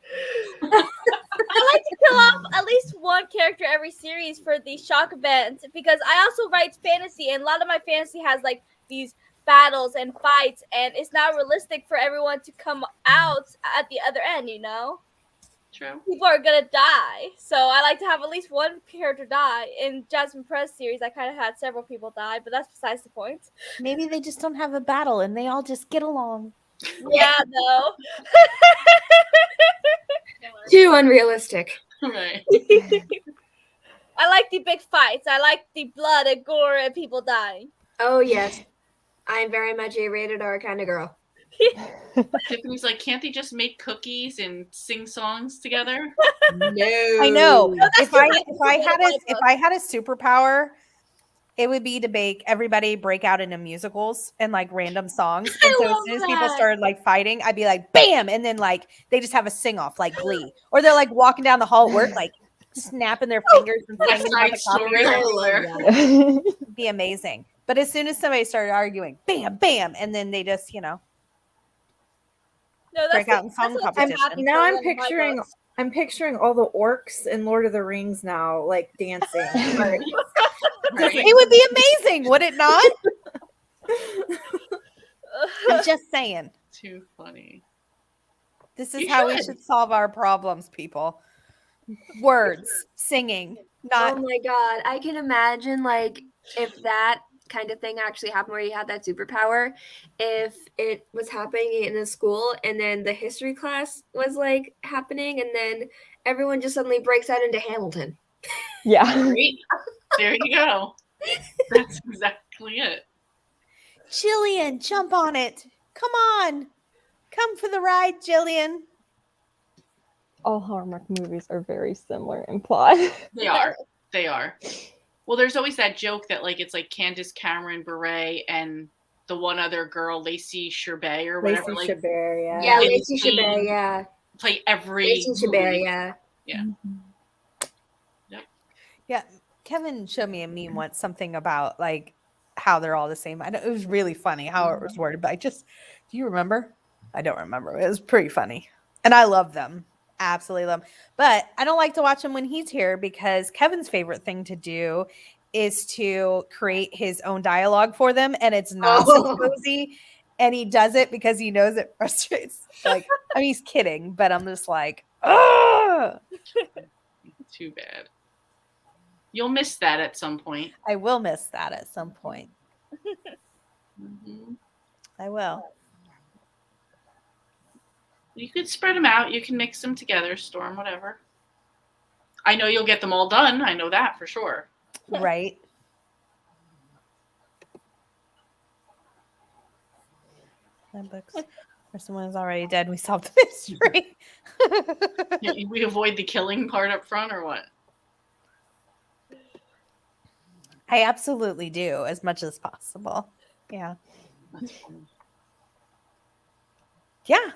I like to kill off at least one character every series for the shock event because I also write fantasy, and a lot of my fantasy has like these battles and fights, and it's not realistic for everyone to come out at the other end, you know? True. people are gonna die. So I like to have at least one character die. In Jasmine Press series, I kind of had several people die, but that's besides the point. Maybe they just don't have a battle and they all just get along. Yeah, no. Too unrealistic. Right. I like the big fights. I like the blood and gore and people dying. Oh yes, I'm very much a rated R kind of girl. Tiffany's like, can't they just make cookies and sing songs together? No, I know. No, that's If I too much. if I had a superpower, it would be to make everybody break out into musicals and like random songs. And so as love soon as people that. started like fighting, I'd be like, bam, and then like they just have a sing off like Glee, or they're like walking down the hall at work, like snapping their fingers and West singing about Side the Story copier. I love everywhere. that. It'd be amazing. But as soon as somebody started arguing, bam, bam, and then they just No, that's break out in song that's what's competition. happening Now in my books. I'm picturing all the orcs in Lord of the Rings now, like dancing. Right. It would be amazing, would it not? I'm just saying. Too funny. This is You how we should. should solve our problems, people. Words, singing, not Oh my god, I can imagine like if that kind of thing actually happened where you had that superpower, if it was happening in a school and then the history class was like happening and then everyone just suddenly breaks out into Hamilton. Yeah. Great. There you go. That's exactly it. Jillian, jump on it. Come on. Come for the ride, Jillian. All Hallmark movies are very similar in plot. They are. They are. Well, there's always that joke that like it's like Candace Cameron Bure and the one other girl, Lacey Chabert or whatever. Lacey Like Chabert, yeah. Yeah, Yeah, Lacey it's the- Chabert, yeah. play every Lacey Chabert, movie. yeah. Yeah, Kevin showed me a meme once, something about like how they're all the same. I know it was really funny how it was worded, but do you remember? I don't remember. It was pretty funny. And I love them. Absolutely love them. But I don't like to watch him when he's here because Kevin's favorite thing to do is to create his own dialogue for them. And it's nonsense cozy. And he does it because he knows it frustrates. Like, I mean, he's kidding, but I'm just like, oh, Too bad. You'll miss that at some point. I will miss that at some point. Mhm. I will. You could spread them out. You can mix them together, Storm, whatever. I know you'll get them all done. I know that for sure. Right. My books. Or someone is already dead. We solved the mystery. We avoid the killing part up front, or what? I absolutely do, as much as possible. Yeah. That's funny. Yeah.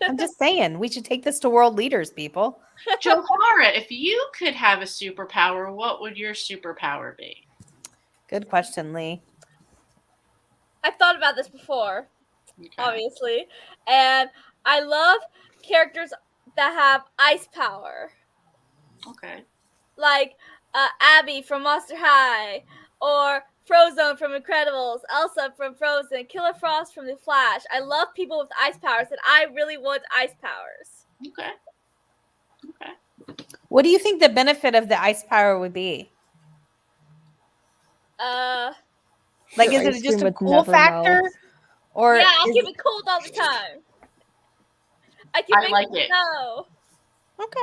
I'm just saying, we should take this to world leaders, people. Johara, if you could have a superpower, what would your superpower be? Good question, Lee. I've thought about this before, Okay. obviously, and I love characters that have ice power, Okay. like Abby from Monster High, or Frozone from Incredibles, Elsa from Frozen, Killer Frost from The Flash. I love people with ice powers, and I really want ice powers. Okay. Okay. What do you think the benefit of the ice power would be? Like, Your is it ice just cream a would cool never factor? melt. Or yeah, I is keep it cold all the time. I can I make like it it. snow. okay.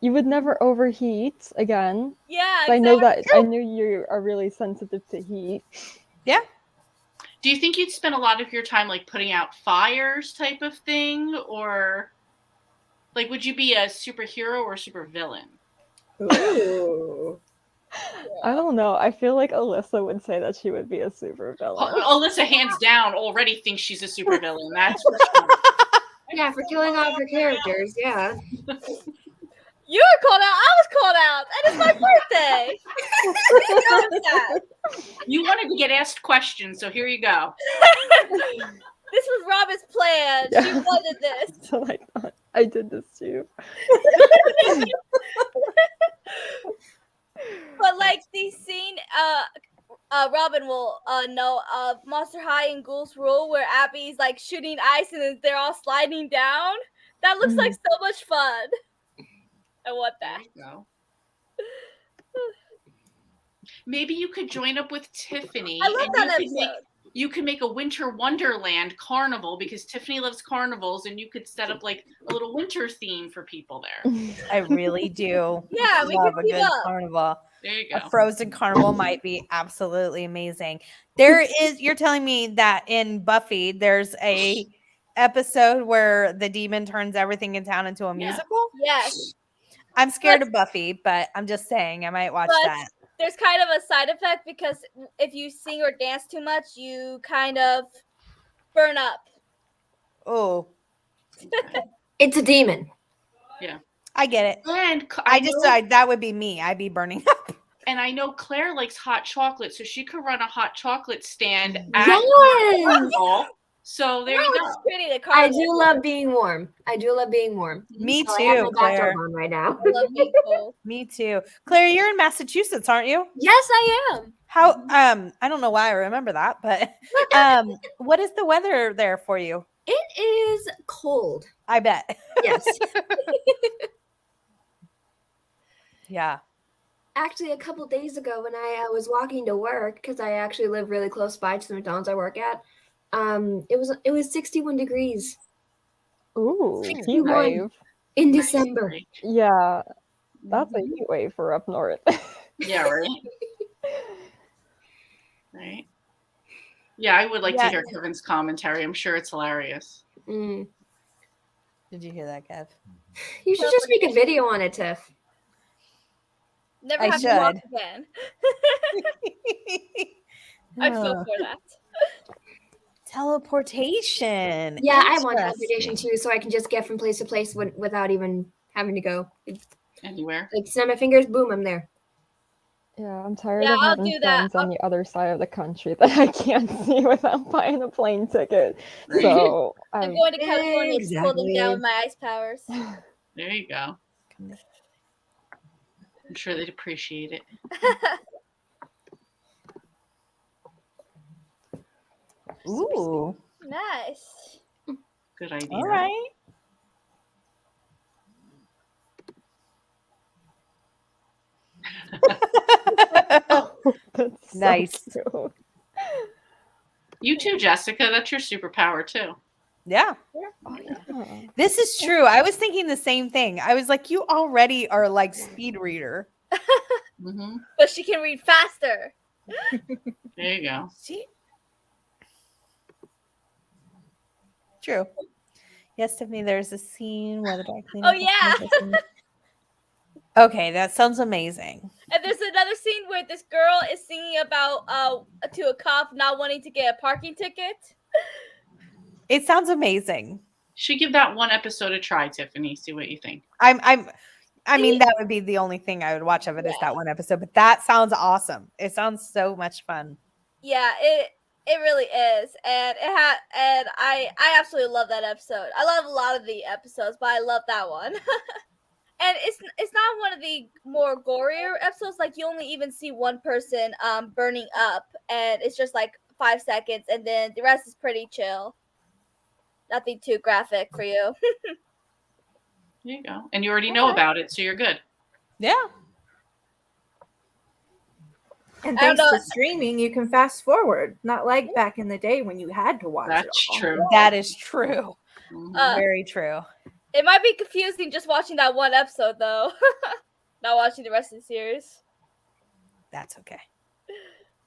You would never overheat again. Yeah, I know exactly. that. I know you are really sensitive to heat. Yeah. Do you think you'd spend a lot of your time like putting out fires type of thing, or like would you be a superhero or supervillain? Ooh. I don't know. I feel like Alyssa would say that she would be a super villain. Alyssa, hands down, already thinks she's a supervillain. That's for sure. Yeah, for killing off her characters, yeah. You were called out. I was called out, and it's my birthday. What is that? You wanted to get asked questions, so here you go. This was Robin's plan. She Yeah. wanted this. So I thought I did this too. But like the scene, Robin will know of Monster High and Ghoul's Rule, where Abby's like shooting ice and then they're all sliding down. That looks like so much fun. I want There that. you go. Maybe you could join up with Tiffany. I love and that you could make a winter wonderland carnival because Tiffany loves carnivals, and you could set up like a little winter theme for people there. I really do. Yeah, we love could a team good up. carnival. There you A go. frozen carnival might be absolutely amazing. You're telling me that in Buffy, there's a episode where the demon turns everything in town into a musical? Yes. I'm scared of Buffy, but I'm just saying I might watch that. There's kind of a side effect because if you sing or dance too much, you kind of burn up. Oh. It's a demon. Yeah. I get it. And that would be me. I'd be burning up. And I know Claire likes hot chocolate, so she could run a hot chocolate stand at Yes! the carnival. So there you go. It's pretty the I carnival. do love being warm. Me So I have too, my back Claire. robe on right now. I love being cold. Me too. Claire, you're in Massachusetts, aren't you? Yes, I am. How I don't know why I remember that, but what is the weather there for you? It is cold. I bet. Yes. Yeah. Actually, a couple days ago when I was walking to work, because I actually live really close by to the McDonald's I work at, it was 61 degrees Ooh, heat 61. wave. In December. Yeah, that's a heat wave for up north. Yeah, right. Right. Yeah, I would like to hear Kevin's commentary. I'm sure it's hilarious. Mm. Did you hear that, Kev? You should just make a video on it, Tiff. Never I have to walk should. again. I'd feel for that. Teleportation. Yeah, I want teleportation too, so I can just get from place to place without even having to go anywhere. Like snap my fingers, boom, I'm there. Yeah, I'm tired of having friends on the other side of the country that I can't see without buying a plane ticket. So I'm going to California to pull them down with my ice powers. There you go. I'm sure they'd appreciate it. Ooh. Nice. Good idea. All right. That's nice. So cute. You too, Jessica. That's your superpower too. Yeah. Oh, yeah. This is true. I was thinking the same thing. I was like, you already are like speed reader. Mm-hmm. But she can read faster. There you go. See? True. Yes, Tiffany, there's a scene where the dark clean. Oh, yeah. Okay, that sounds amazing. And there's another scene where this girl is singing about to a cop not wanting to get a parking ticket. It sounds amazing. Should give that one episode a try, Tiffany. See what you think. I mean, that would be the only thing I would watch of it is that one episode. But that sounds awesome. It sounds so much fun. Yeah, it really is, and I absolutely love that episode. I love a lot of the episodes, but I love that one. And it's not one of the more gorier episodes. Like you only even see one person burning up, and it's just like 5 seconds, and then the rest is pretty chill. Nothing too graphic for you. There you go. And you already know about it, so you're good. Yeah. And thanks to streaming, you can fast forward. Not like back in the day when you had to watch it. That's true. That is true. Mm-hmm. Very true. It might be confusing just watching that one episode, though. Not watching the rest of the series. That's okay.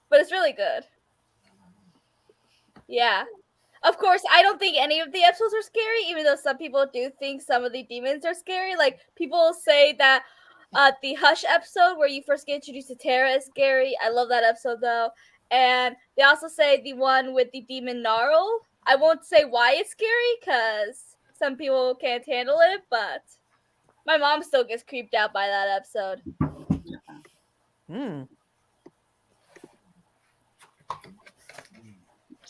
But it's really good. Yeah. Of course, I don't think any of the episodes are scary, even though some people do think some of the demons are scary. Like, people say that the Hush episode where you first get introduced to Tara is scary. I love that episode, though. And they also say the one with the demon Gnarl. I won't say why it's scary, because some people can't handle it, but my mom still gets creeped out by that episode.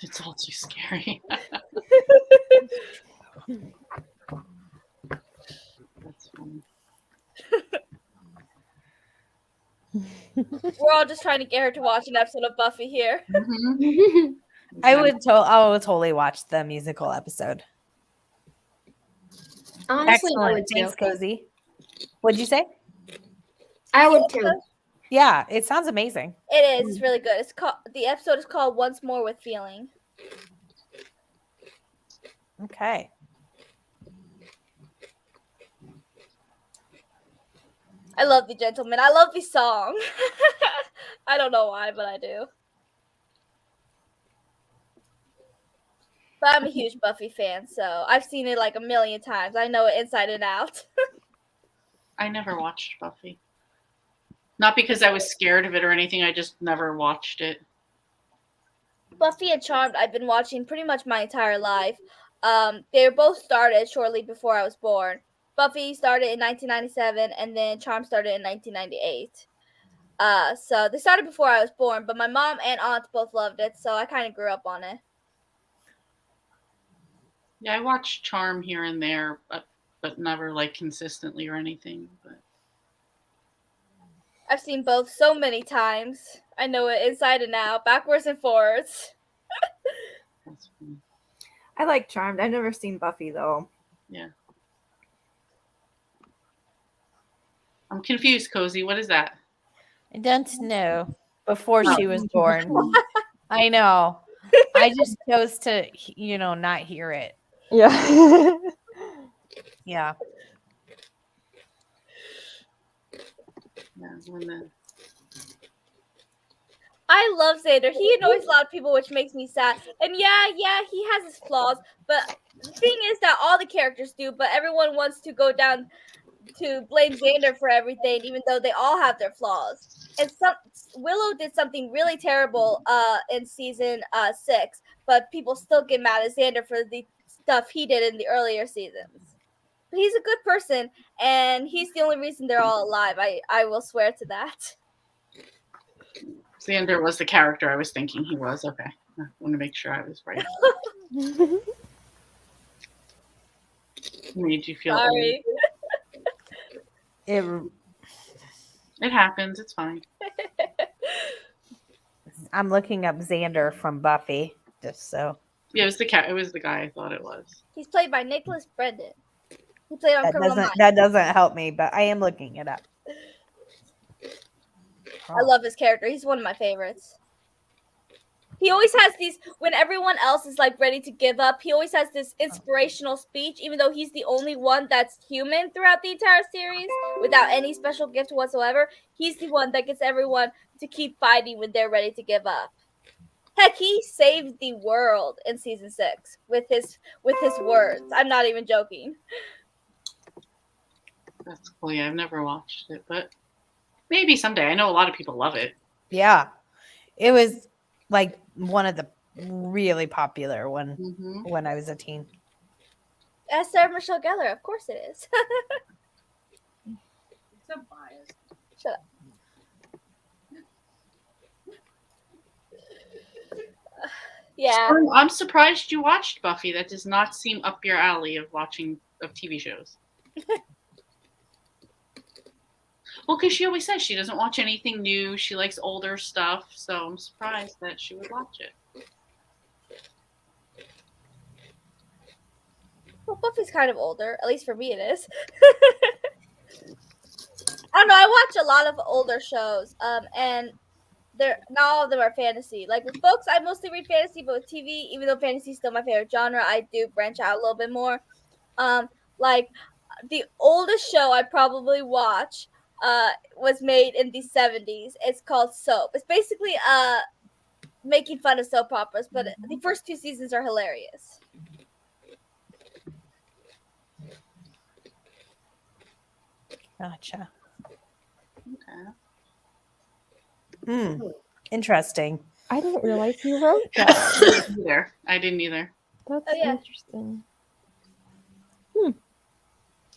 It's all too scary. That's funny. We're all just trying to get her to watch an episode of Buffy here. Mm-hmm. I would totally watch the musical episode. Honestly, I Excellent. would too. Thanks, Cozy. What'd you say? I would too. Yeah, it sounds amazing. It is. It's really good. It's called. The episode is called "Once More with Feeling." Okay. I love The Gentleman. I love the song. I don't know why, but I do. But I'm a huge Buffy fan, so I've seen it like a million times. I know it inside and out. I never watched Buffy. Not because I was scared of it or anything. I just never watched it. Buffy and Charmed, I've been watching pretty much my entire life. They both started shortly before I was born. Buffy started in 1997, and then Charmed started in 1998. So they started before I was born, but my mom and aunts both loved it, so I kind of grew up on it. Yeah, I watched Charm here and there, but never like consistently or anything. But I've seen both so many times. I know it inside and out, backwards and forwards. that's funny. I like Charmed. I've never seen Buffy though. Yeah. I'm confused, Cozy. What is that? I don't know. Before she was born. I know. I just chose to, not hear it. Yeah. Yeah. Yeah, when the I love Xander. He annoys a lot of people, which makes me sad. And yeah, he has his flaws, but the thing is that all the characters do, but everyone wants to go down to blame Xander for everything, even though they all have their flaws. And Willow did something really terrible in season 6, but people still get mad at Xander for the stuff he did in the earlier seasons. But he's a good person, and he's the only reason they're all alive. I will swear to that. Xander was the character I was thinking he was. Okay. I want to make sure I was right. Made you feel Sorry. old. It happens. It's fine. I'm looking up Xander from Buffy, just so. Yeah, it was the cat. It was the guy I thought it was. He's played by Nicholas Brendan. He played on Criminal Minds. That doesn't help me, but I am looking it up. I love his character. He's one of my favorites. He always has these, when everyone else is like ready to give up, he always has this inspirational speech, even though he's the only one that's human throughout the entire series, without any special gift whatsoever. He's the one that gets everyone to keep fighting when they're ready to give up. Heck, he saved the world in season 6 with his words. I'm not even joking. That's cool. Yeah, I've never watched it, but maybe someday. I know a lot of people love it. Yeah. It was like one of the really popular when I was a teen. As Sarah Michelle Gellar, of course it is. So biased. Shut up. Yeah. I'm surprised you watched Buffy. That does not seem up your alley of watching of TV shows. Well, because she always says she doesn't watch anything new. She likes older stuff, so I'm surprised that she would watch it. Well, Buffy's kind of older. At least for me it is. I don't know. I watch a lot of older shows, and not all of them are fantasy. Like with books, I mostly read fantasy, but with TV, even though fantasy is still my favorite genre, I do branch out a little bit more. Like the oldest show I probably watch was made in the 70s. It's called Soap. It's basically making fun of soap operas, but the first 2 seasons are hilarious. Gotcha. Okay. Interesting. I didn't realize you wrote that. I didn't either. That's Oh, yeah. interesting.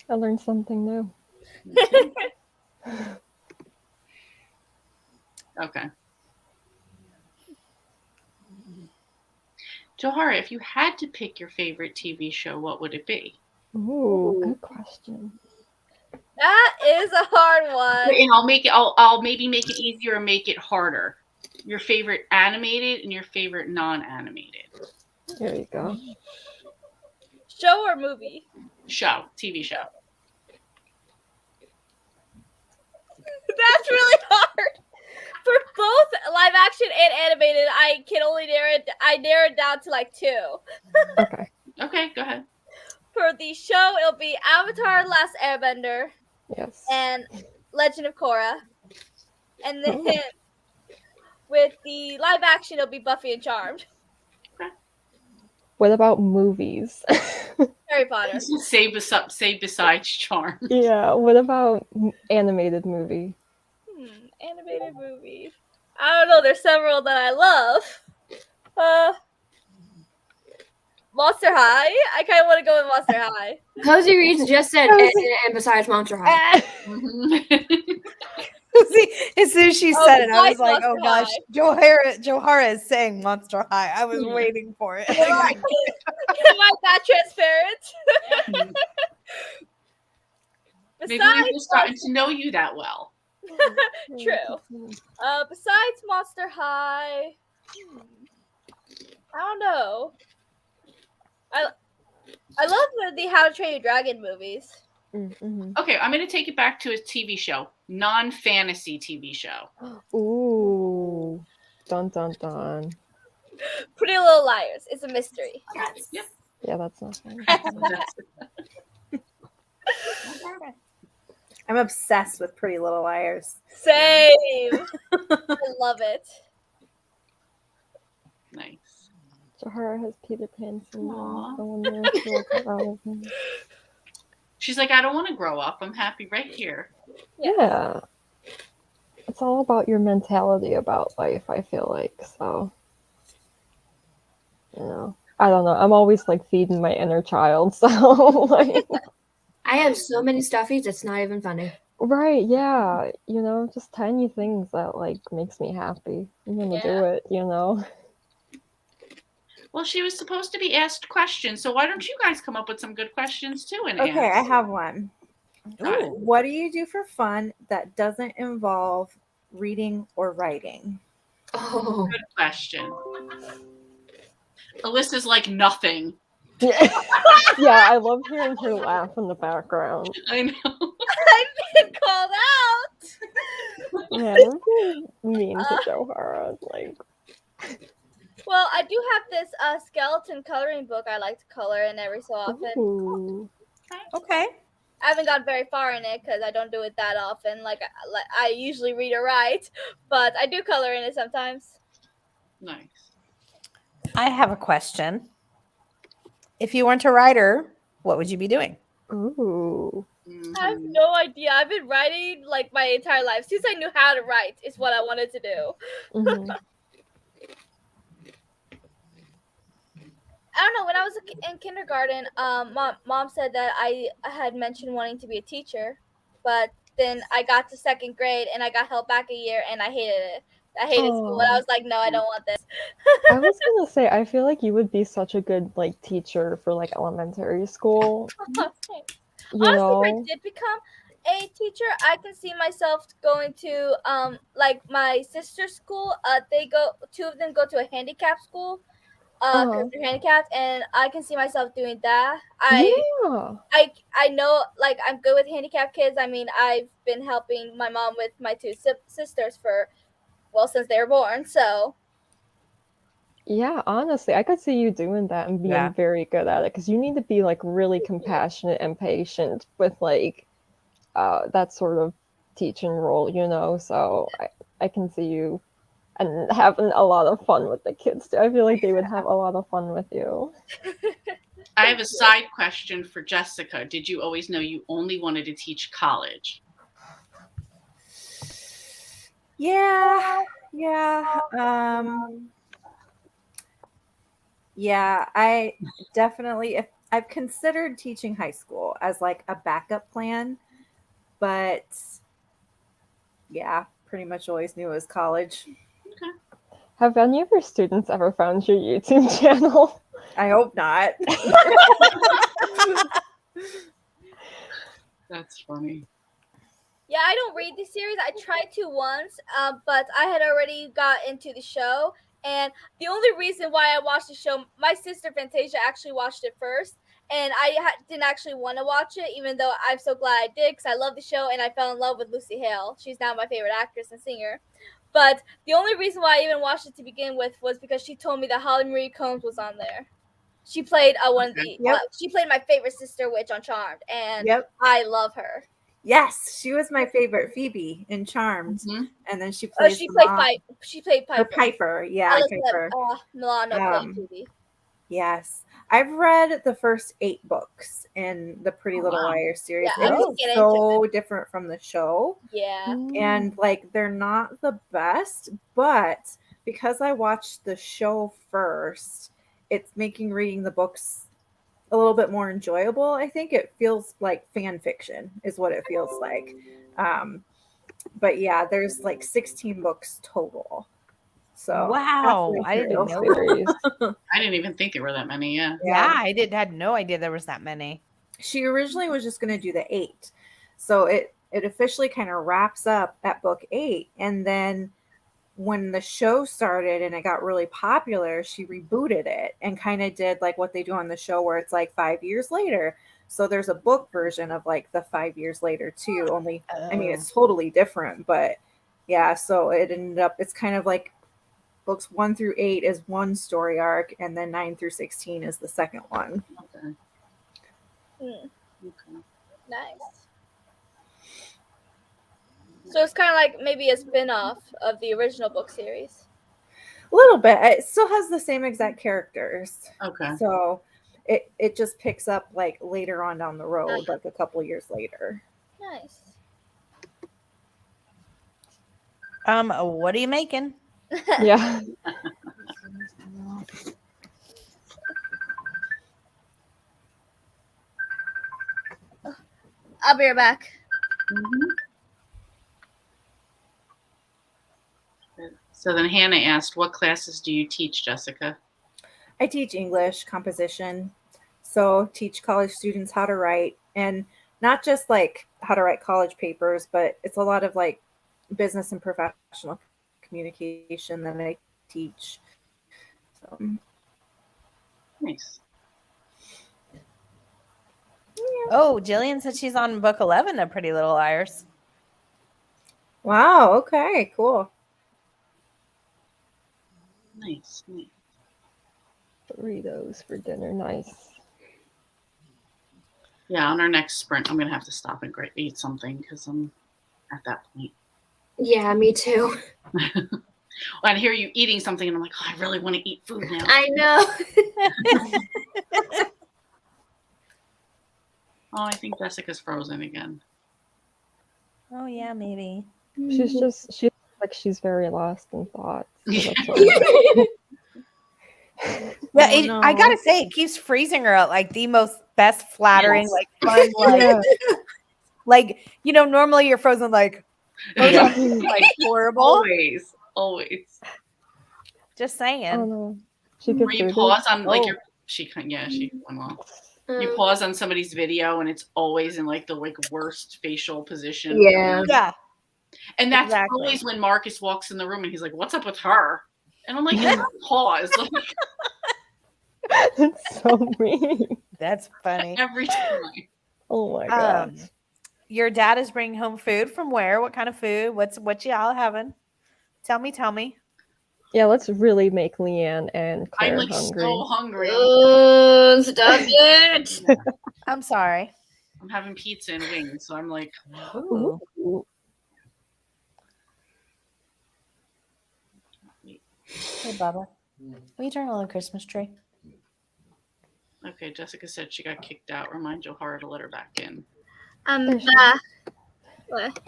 I learned something new. Okay. Johara, if you had to pick your favorite TV show, what would it be? Ooh, good question. That is a hard one. And I'll maybe make it easier and make it harder. Your favorite animated and your favorite non-animated. There you go. Show or movie? Show, TV show. That's really hard. For both live action and animated, I can only narrow it down to like 2. Okay. Okay, go ahead. For the show, it'll be Avatar: Last Airbender Yes. and Legend of Korra. And then Oh. with the live action, it'll be Buffy and Charmed. What about movies? Harry Potter. Say besides Charm. Yeah, what about animated movie? Animated movie. I don't know. There's several that I love. Monster High. I kind of want to go with Monster High. Cozy Reads just said and besides Monster High. See, as soon as she Oh, said it, I was besides like, "Oh Monster gosh, Johara is saying Monster High." I was waiting for it. Am I that transparent? Maybe we've just gotten to know you that well. True. Besides Monster High, I don't know. I love the How to Train Your Dragon movies. Mm-hmm. Okay, I'm going to take it back to a TV show, non-fantasy TV show. Ooh, dun dun dun. Pretty Little Liars. It's a mystery. Yep. Yeah, that's not fun. I'm obsessed with Pretty Little Liars. Same. I love it. Nice. Johara has Peter Pan syndrome. Aw. I wonder if she'll come out of him. She's like, I don't want to grow up. I'm happy right here. Yeah. It's all about your mentality about life, I feel like. So, you know, I don't know. I'm always like feeding my inner child. So, like, I have so many stuffies, it's not even funny. right, yeah. You know, just tiny things that like makes me happy. I'm gonna do it, you know? Well, she was supposed to be asked questions, so why don't you guys come up with some good questions too and Okay, I ask? have one. Ooh. What do you do for fun that doesn't involve reading or writing? Oh. Good question. Alyssa's like nothing. Yeah, I love hearing her laugh in the background. I know. I've been called out. Yeah, I'm being mean to Johara. Like, Well, I do have this skeleton coloring book I like to color in every so often. ooh. Okay. I haven't got very far in it because I don't do it that often. Like I usually read or write, but I do color in it sometimes. Nice. I have a question. If you weren't a writer, what would you be doing? Ooh. I have no idea. I've been writing like my entire life since I knew how to write. Is what I wanted to do. Mhm. I don't know. When I was in kindergarten, mom said that I had mentioned wanting to be a teacher, but then I got to 2nd grade and I got held back a year and I hated it. I hated school and I was like, no, I don't want this. I was gonna say, I feel like you would be such a good like teacher for like elementary school. You Honestly, know? if I did become a teacher, I can see myself going to like my sister's school. Two of them go to a handicap school. Because they're handicapped, and I can see myself doing that. Yeah. I know, like, I'm good with handicapped kids. I mean, I've been helping my mom with my 2 sisters since they were born, so. Yeah, honestly, I could see you doing that and being very good at it because you need to be like really compassionate and patient with like that sort of teaching role, you know. So I can see you and having a lot of fun with the kids too. I feel like they would have a lot of fun with you. I have a side question for Jessica. Did you always know you only wanted to teach college? Yeah. I definitely I've considered teaching high school as like a backup plan, but yeah, pretty much always knew it was college. Have any of your students ever found your YouTube channel? I hope not. That's funny. Yeah, I don't read the series. I tried to once, but I had already got into the show. And the only reason why I watched the show, my sister Fantasia actually watched it first. and I didn't actually want to watch it, even though I'm so glad I did because I love the show and I fell in love with Lucy Hale. She's now my favorite actress and singer. But the only reason why I even watched it to begin with was because she told me that Holly Marie Combs was on there. She played one of the. Yep. She played my favorite sister witch on Charmed, and Yep. I love her. Yes, she was my favorite Phoebe in Charmed, and then she Oh, plays. she played Piper. She played Or Piper. Piper, yeah, Elizabeth Piper. Milano played Phoebe. Yes, I've read the first 8 books in the Pretty Little Liars series. Yeah, It's so different from the show. Yeah, and like they're not the best, but because I watched the show first, it's making reading the books a little bit more enjoyable. I think it feels like fan fiction is what it feels like. But yeah, there's like 16 books total. So wow, I didn't know. I didn't even think there were that many. Yeah, I had no idea there was that many. She originally was just going to do the 8, so it officially kind of wraps up at book 8, and then when the show started and it got really popular, she rebooted it and kind of did like what they do on the show where it's like 5 years later. So there's a book version of like the 5 years later too. Only, I mean, it's totally different, but yeah. So it ended up, it's kind of like books 1 through 8 is one story arc, and then 9 through 16 is the second one. Okay. Nice. So it's kind of like maybe a spin-off of the original book series. A little bit. It still has the same exact characters. Okay. So it just picks up like later on down the road, like a couple years later. Nice. What are you making? Yeah. I'll be right back. So then Hannah asked, what classes do you teach, Jessica? I teach English composition. So teach college students how to write, and not just like how to write college papers, but it's a lot of like business and professional communication that I teach. So. Nice. Oh, Jillian said she's on book 11 of Pretty Little Liars. Wow. Okay. Cool. Nice. Burritos for dinner. Nice. Yeah, on our next sprint, I'm going to have to stop and eat something because I'm at that point. Yeah, me too. I hear you eating something, and I'm like, oh, I really want to eat food now. I know. Oh, I think Jessica's frozen again. Oh yeah, maybe. She's like she's very lost in thought. So that's Yeah, no. I gotta say, it keeps freezing her out like the most best flattering, Yes. like fun, like, like normally you're frozen like horrible. Always. Just saying. oh no. She could Where you food pause it? on like she went off. You pause on somebody's video and it's always in like the worst facial position. Yeah. Yeah. And that's Exactly. always when Marcus walks in the room and he's like, "What's up with her?" And I'm like, "Just pause." Like, It's so mean. That's funny. every time. Oh my god. Your dad is bringing home food from where? What kind of food? What y'all having? Tell me. Yeah, let's really make Leanne and Claire I'm like hungry. so hungry. Oh, stop it. I'm sorry. I'm having pizza and wings, so I'm like, Ooh. Ooh. Hey, Bubba. Will you turn on the Christmas tree? okay. Jessica said she got kicked out. Remind Johara to let her back in. There she Back. What?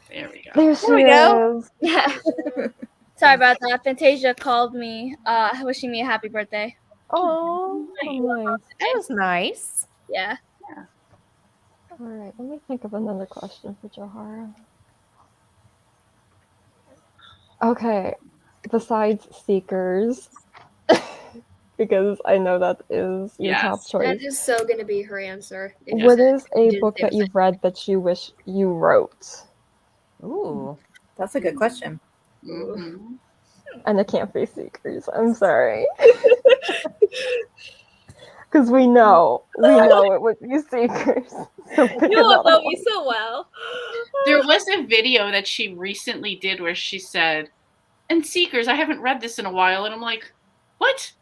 There we go. There she we go. is. Yeah. Sorry about that. Fantasia called me, wishing me a happy birthday. Oh, nice. That was nice. Yeah. All right, let me think of another question for Johara. Okay, besides Seekers, because I know that is your top Yes. choice. That is so going to be her answer. if What you is a did book the that you've read that you wish you wrote? Ooh. That's a good question. Mhm. And it can't be Seekers. I'm sorry. Because we know it would be Seekers. So pick You all another know one. me so well. There was a video that she recently did where she said, "And Seekers, I haven't read this in a while," and I'm like, "What?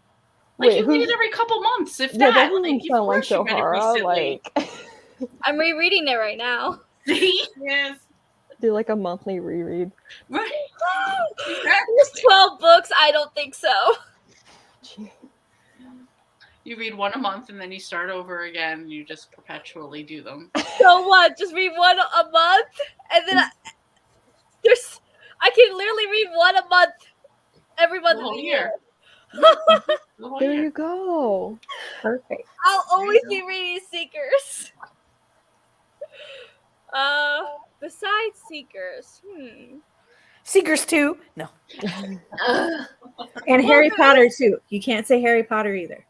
Like Wait, you read who's- it every couple months, if Yeah, that? that doesn't Like, of sound like course you read it Johara. recently." Like, I'm rereading it right now. See? Yes. do like a monthly reread. Right? There's Exactly. 12 books. I don't think so. Gee. You read one a month and then you start over again. And you just perpetually do them. So what? Just read one a month, and then I can literally read one a month every month The of whole the year. year. The whole There year. you go. Perfect. I'll always be reading Seekers. Besides Seekers, Seekers 2. No. And Harry Potter too. You can't say Harry Potter either.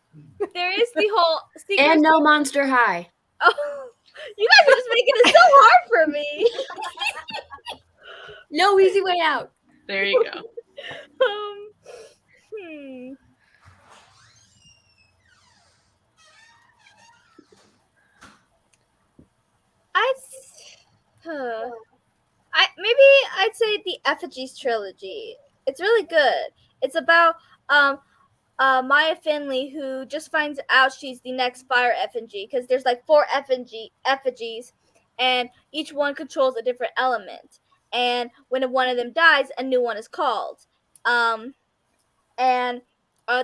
there is the whole Seekers. And no Monster High. Oh, you guys are just making it so hard for me. No easy way out. There you go. I'd say the Effigies trilogy. It's really good. It's about Maya Finley, who just finds out she's the next fire effigy, because there's like 4 effigies, and each one controls a different element. And when one of them dies, a new one is called. And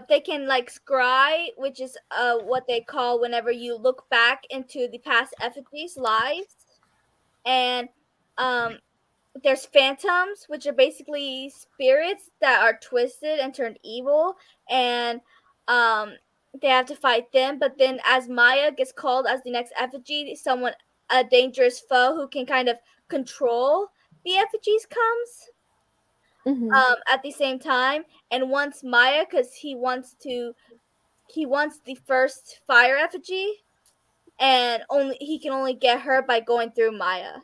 they can like scry, which is what they call whenever you look back into the past effigies' lives. And there's phantoms, which are basically spirits that are twisted and turned evil, and they have to fight them. But then as Maya gets called as the next effigy, a dangerous foe who can kind of control the effigies comes at the same time. And once Maya, because he wants the first fire effigy, and he can only get her by going through Maya.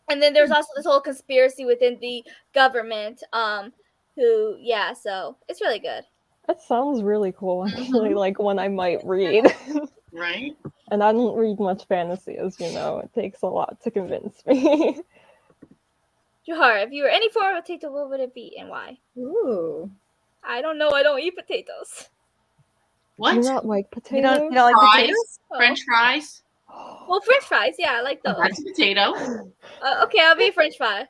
And then there's also this whole conspiracy within the government, so it's really good. That sounds really cool, actually, like one I might read. Right? And I don't read much fantasy, as you know. It takes a lot to convince me. Johar, if you were any form of potato, what would it be and why? Ooh. I don't know. I don't eat potatoes. What? Do you not like You potatoes? don't like Fries? potatoes? French fries? Well, French fries, yeah, I like those. That's a potato. Okay, I'll be a French fry.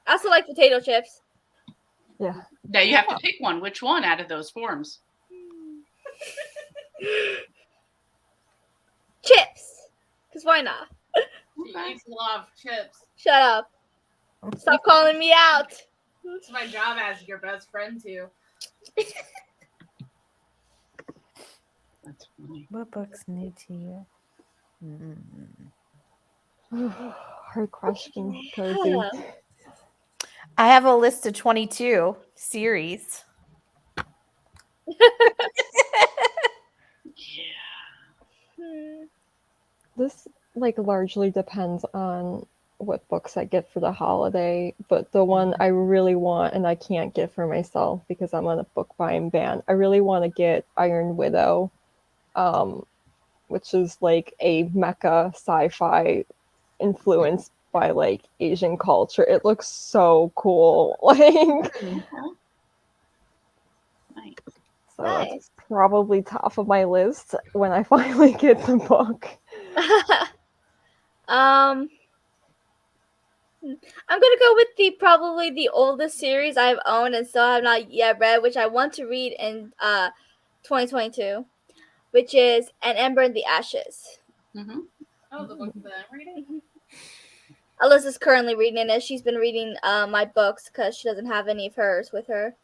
I also like potato chips. Yeah. Now you have to pick one. Which one out of those forms? Chips, because why not? She eats a lot of chips. Shut up. Stop calling me out. It's my job as your best friend too. That's funny. What book's new to you? Hard question, Cozy. I have a list of 22 series. This like largely depends on what books I get for the holiday, but the one I really want and I can't get for myself because I'm on a book buying ban, I really want to get Iron Widow, which is like a mecha sci-fi influenced by like Asian culture. It looks so cool. Like Nice. so Nice. it's probably top of my list when I finally get the book. I'm gonna go with probably the oldest series I've owned and still have not yet read, which I want to read in 2022, which is An Ember in the Ashes. Mm-hmm. Oh, the book that I'm reading? Alyssa's currently reading it. She's been reading my books because she doesn't have any of hers with her.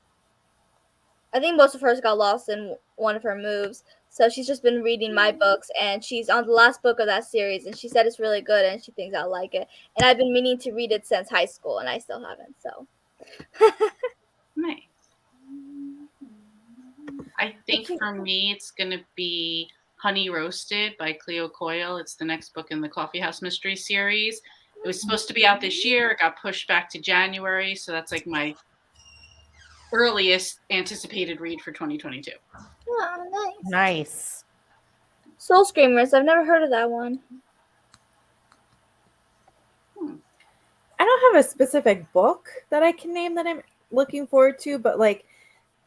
I think most of hers got lost in one of her moves. So she's just been reading my books, and she's on the last book of that series, and she said it's really good, and she thinks I'll like it. And I've been meaning to read it since high school, and I still haven't, so. Nice. I think for me, it's going to be Honey Roasted by Cleo Coyle. It's the next book in the Coffee House Mystery series. It was supposed to be out this year. It got pushed back to January, so that's like my earliest anticipated read for 2022. Oh, nice. Nice. Soul Screamers. I've never heard of that one. I don't have a specific book that I can name that I'm looking forward to, but like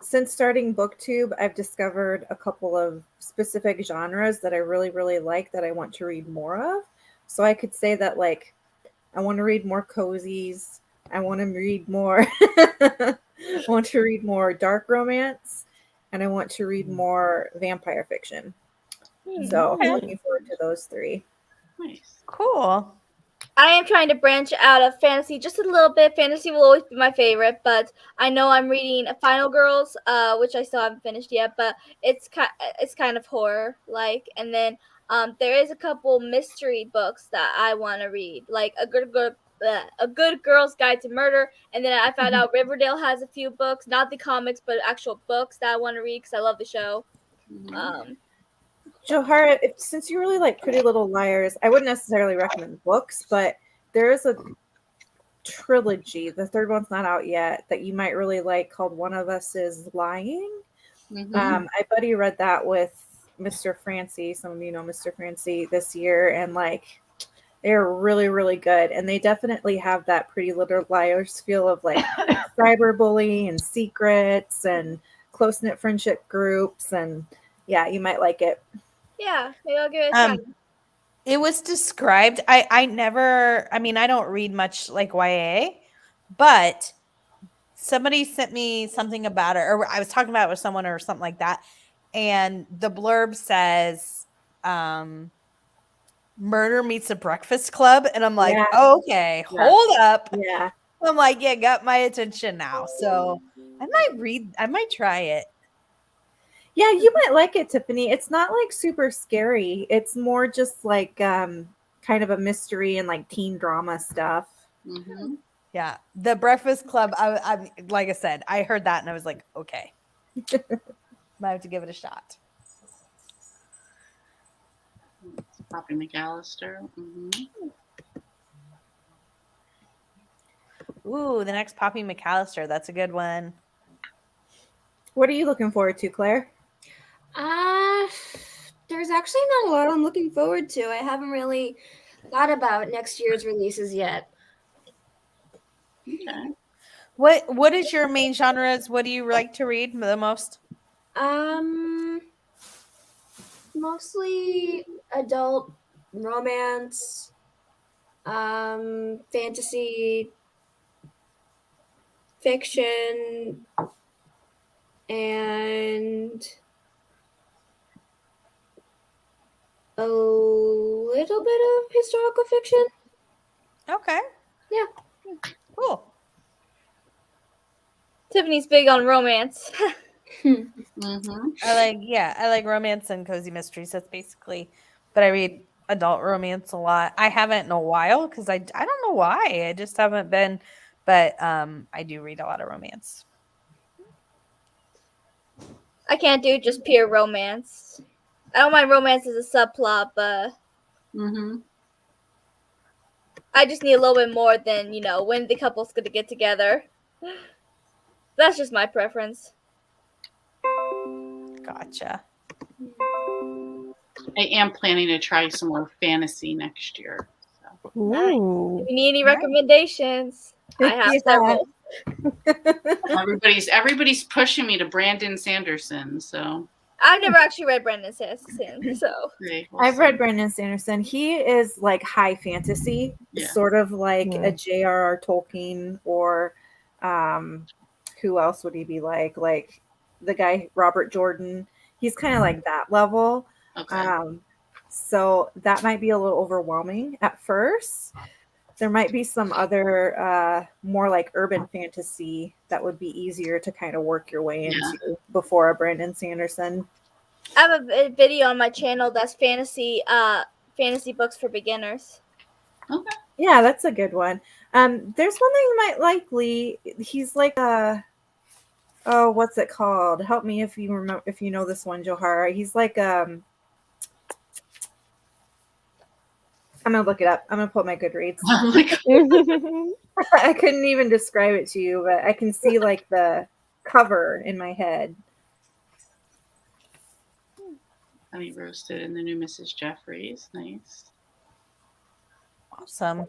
since starting BookTube, I've discovered a couple of specific genres that I really, really like that I want to read more of. So I could say that like I want to read more cozies. I want to read more I want to read more dark romance, and I want to read more vampire fiction. So Okay. looking forward to those three. Nice. Cool. I am trying to branch out of fantasy just a little bit. Fantasy will always be my favorite, but I know I'm reading Final Girls, which I still haven't finished yet, but it's kind of horror like. And then there is a couple mystery books that I want to read, like a good girl's guide to murder. And then I found out Riverdale has a few books, not the comics, but actual books that I want to read because I love the show. Johara, since you really like Pretty Little Liars, I wouldn't necessarily recommend books, but there is a trilogy, the third one's not out yet, that you might really like called One of Us is Lying. I buddy read that with Mr. Francie. Some of you know Mr. Francie this year, and like they're really, really good. And they definitely have that Pretty Little Liars feel of like cyberbullying and secrets and close-knit friendship groups. And yeah, you might like it. Yeah, maybe I'll give it a try. It was described. I mean, I don't read much like YA, but somebody sent me something about it, or I was talking about it with someone or something like that. And the blurb says, murder meets a breakfast club. And I'm like, okay, hold up. Yeah. I'm like, yeah, got my attention now. So I might try it. Yeah, you might like it, Tiffany. It's not like super scary. It's more just like kind of a mystery and like teen drama stuff. Yeah, the Breakfast Club. I like I said, I heard that and I was like, okay, might have to give it a shot. Poppy McAllister. Ooh, the next Poppy McAllister. That's a good one. What are you looking forward to, Claire? There's actually not a lot I'm looking forward to. I haven't really thought about next year's releases yet. Okay. What is your main genres? What do you like to read the most? Mostly adult romance, fantasy, fiction, and a little bit of historical fiction. Okay. Yeah. Cool. Tiffany's big on romance. I like romance and cozy mysteries. That's basically, but I read adult romance a lot. I haven't in a while because I don't know why. I just haven't been, but I do read a lot of romance. I can't do just pure romance. I don't mind romance as a subplot, but I just need a little bit more than, when the couple's gonna get together. That's just my preference. Gotcha. I am planning to try some more fantasy next year. So. Ooh. If you need any recommendations, I have several. Everybody's pushing me to Brandon Sanderson, so I've never actually read Brandon Sanderson, so I've read Brandon Sanderson. He is like high fantasy, sort of like a J.R.R. Tolkien, or who else would he be like? Like the guy Robert Jordan. He's kind of like that level. Okay. So that might be a little overwhelming at first. There might be some other more like urban fantasy that would be easier to kind of work your way into before a Brandon Sanderson. I have a video on my channel that's fantasy books for beginners. Okay. Yeah, that's a good one. There's one that you might like, Lee. He's like what's it called? Help me if you remember, if you know this one, Johara. He's like I'm gonna look it up. I'm gonna put my Goodreads. Oh my God. I couldn't even describe it to you, but I can see like the cover in my head. Honey roasted and the new Mrs. Jeffries. Nice. Awesome.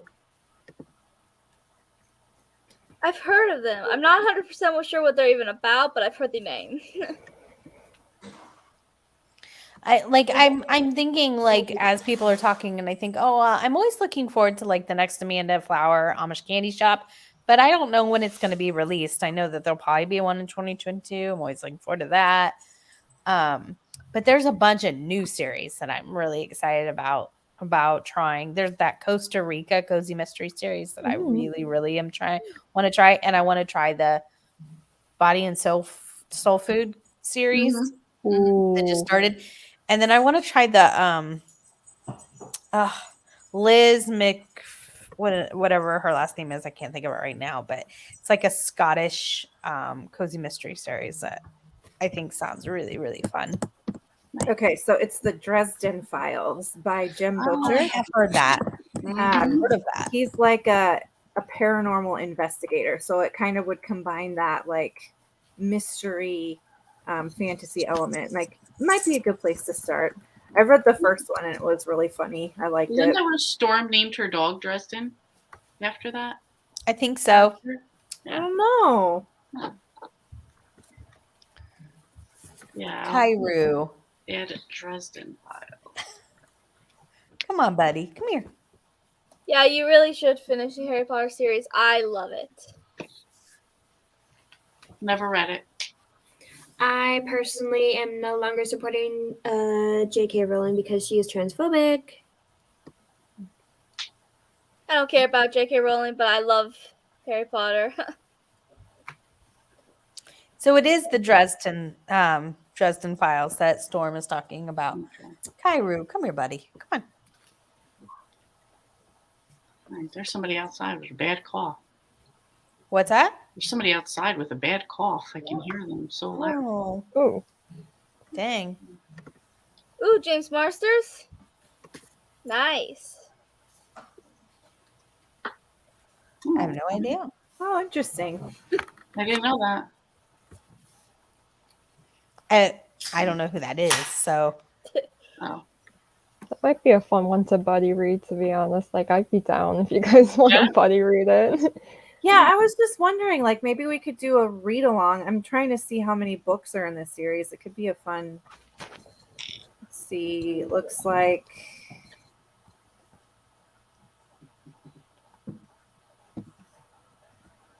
I've heard of them. I'm not 100% sure what they're even about, but I've heard the name. I'm thinking like as people are talking, and I think, I'm always looking forward to like the next Amanda Flower Amish candy shop, but I don't know when it's going to be released. I know that there'll probably be one in 2022. I'm always looking forward to that. But there's a bunch of new series that I'm really excited about trying. There's that Costa Rica Cozy Mystery series that I really want to try, and I want to try the Body and Soul Food series that just started. And then I want to try the Liz whatever her last name is. I can't think of it right now, but it's like a Scottish cozy mystery series that I think sounds really, really fun. Okay, so it's the Dresden Files by Jim Butcher. I have heard that. Heard of that. He's like a paranormal investigator, so it kind of would combine that like mystery fantasy element. Like, might be a good place to start. I read the first one and it was really funny. I liked it. Isn't there where Storm named her dog Dresden after that? I think so. I don't know. Yeah. Cairo. Add Dresden Files. Come on, buddy. Come here. Yeah, you really should finish the Harry Potter series. I love it. Never read it. I personally am no longer supporting J.K. Rowling because she is transphobic. I don't care about J.K. Rowling, but I love Harry Potter. So it is the Dresden Files that Storm is talking about. Cairo, come here, buddy. Come on. There's somebody outside with a bad cough. What's that? There's somebody outside with a bad cough. I can hear them so loud. Oh. Dang. Ooh, James Marsters. Nice. I have no idea. Oh, interesting. I didn't know that. I don't know who that is, so. Oh. That might be a fun one to buddy read, to be honest. Like, I'd be down if you guys want to buddy read it. Yeah, I was just wondering, like, maybe we could do a read along. I'm trying to see how many books are in this series. It could be a fun. Let's see. It looks like.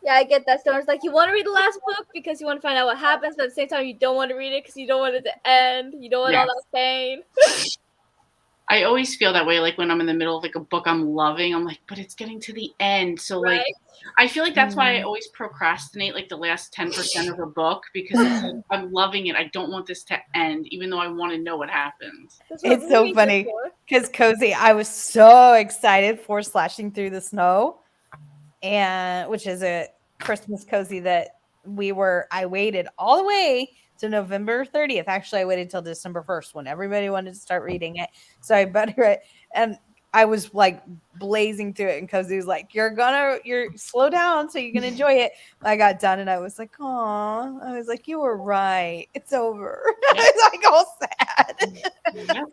Yeah, I get that. Storm's like, you want to read the last book because you want to find out what happens, but at the same time, you don't want to read it because you don't want it to end. You don't want all that pain. I always feel that way, like when I'm in the middle of like a book I'm loving, I'm like, but it's getting to the end. So like, I feel like that's why I always procrastinate like the last 10% of a book because it's like, I'm loving it. I don't want this to end, even though I want to know what happens. It's so funny because Cozy, I was so excited for Slashing Through the Snow, and which is a Christmas cozy that I waited all the way to November 30th. Actually, I waited till December 1st when everybody wanted to start reading it. So I buddy read, and I was like blazing through it. And Cozy was like, you're slow down so you can enjoy it. I got done and I was like, oh, I was like, you were right. It's over. I was like all sad.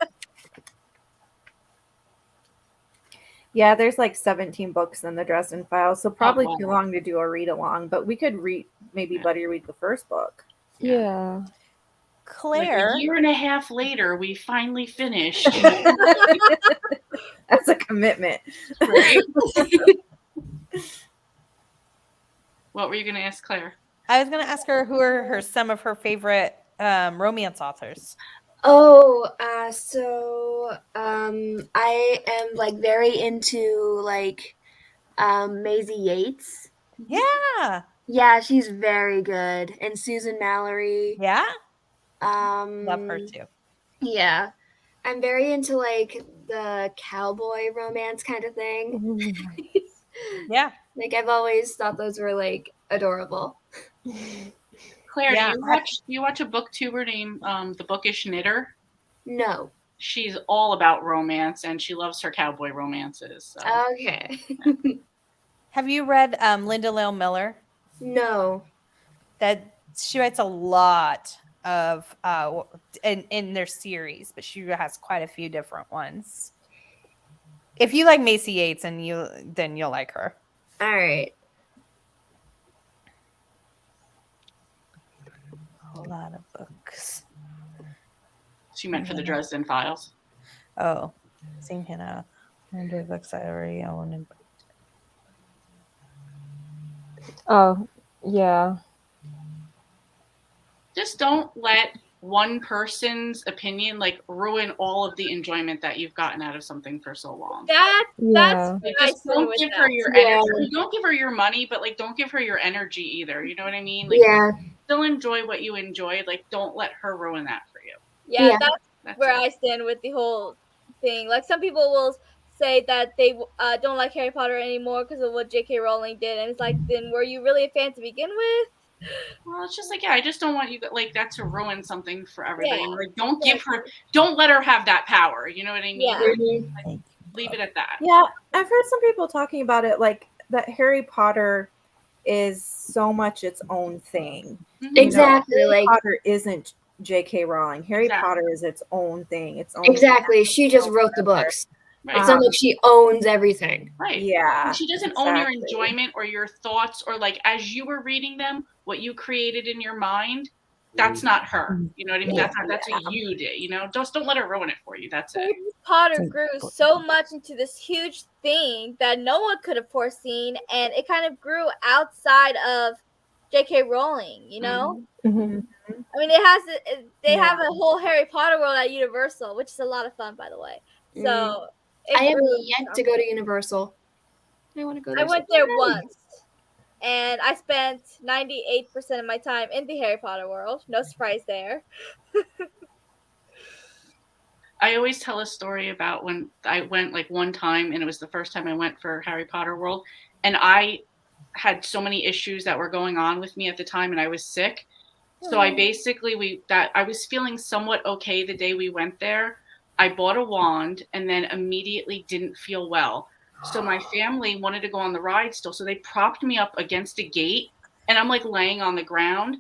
Yeah, there's like 17 books in the Dresden Files, so probably too long to do a read along, but we could maybe buddy read the first book. Yeah. Claire. Like a year and a half later, we finally finished. That's a commitment. Right? What were you going to ask Claire? I was going to ask her who are some of her favorite romance authors. Oh, so I am like very into like Maisie Yates. Yeah. Yeah, she's very good. And Susan Mallory. Yeah. Love her too. Yeah. I'm very into like the cowboy romance kind of thing. Yeah. Like I've always thought those were like adorable. Claire, do you watch a booktuber named The Bookish Knitter? No. She's all about romance and she loves her cowboy romances. So. Okay. Have you read Linda Lale Miller? No. That she writes a lot of in their series, but she has quite a few different ones. If you like Macy Yates, then you'll like her. All right. A lot of books. She meant for the Dresden Files. Oh, thinking of the books I already own. Oh, yeah. Just don't let one person's opinion like ruin all of the enjoyment that you've gotten out of something for so long. That's Yeah. Like, I just stand don't with give that. her your Yeah. energy. Don't give her your money, but like don't give her your energy either. You know what I mean? Like Yeah. still enjoy what you enjoyed. Like don't let her ruin that for you. Yeah, Yeah. that's where I stand with the whole thing. Like some people will say that they don't like Harry Potter anymore because of what J.K. Rowling did, and it's like, then were you really a fan to begin with? Well, it's just like, yeah, I just don't want you like that to ruin something for everybody. Yeah. Like don't let her have that power. You know what I mean? Yeah. Like, leave it at that. Yeah, I've heard some people talking about it like that Harry Potter is so much its own thing. Mhm. Exactly. Harry Like Potter isn't J.K. Rowling. Harry Exactly. Potter is its own thing. Its own exactly. She just wrote the books. Right. It's not like she owns everything. Right. Yeah. And she doesn't own your exactly. enjoyment or your thoughts or like as you were reading them, what you created in your mind. That's not her. You know what I mean? Yeah. That's what you did. You know, just don't let her ruin it for you. That's it. Harry Potter grew so much into this huge thing that no one could have foreseen, and it kind of grew outside of J.K. Rowling. You know, Mhm. I mean, they have a whole Harry Potter world at Universal, which is a lot of fun, by the way. So I have grew, yet to go to Universal. I want to go there. I went there once, and I spent 98% of my time in the Harry Potter world. No surprise there. I always tell a story about when I went like one time, and it was the first time I went for Harry Potter World, and I had so many issues that were going on with me at the time, and I was sick. So I basically I was feeling somewhat okay the day we went there. I bought a wand and then immediately didn't feel well. So my family wanted to go on the ride still, so they propped me up against a gate, and I'm like laying on the ground,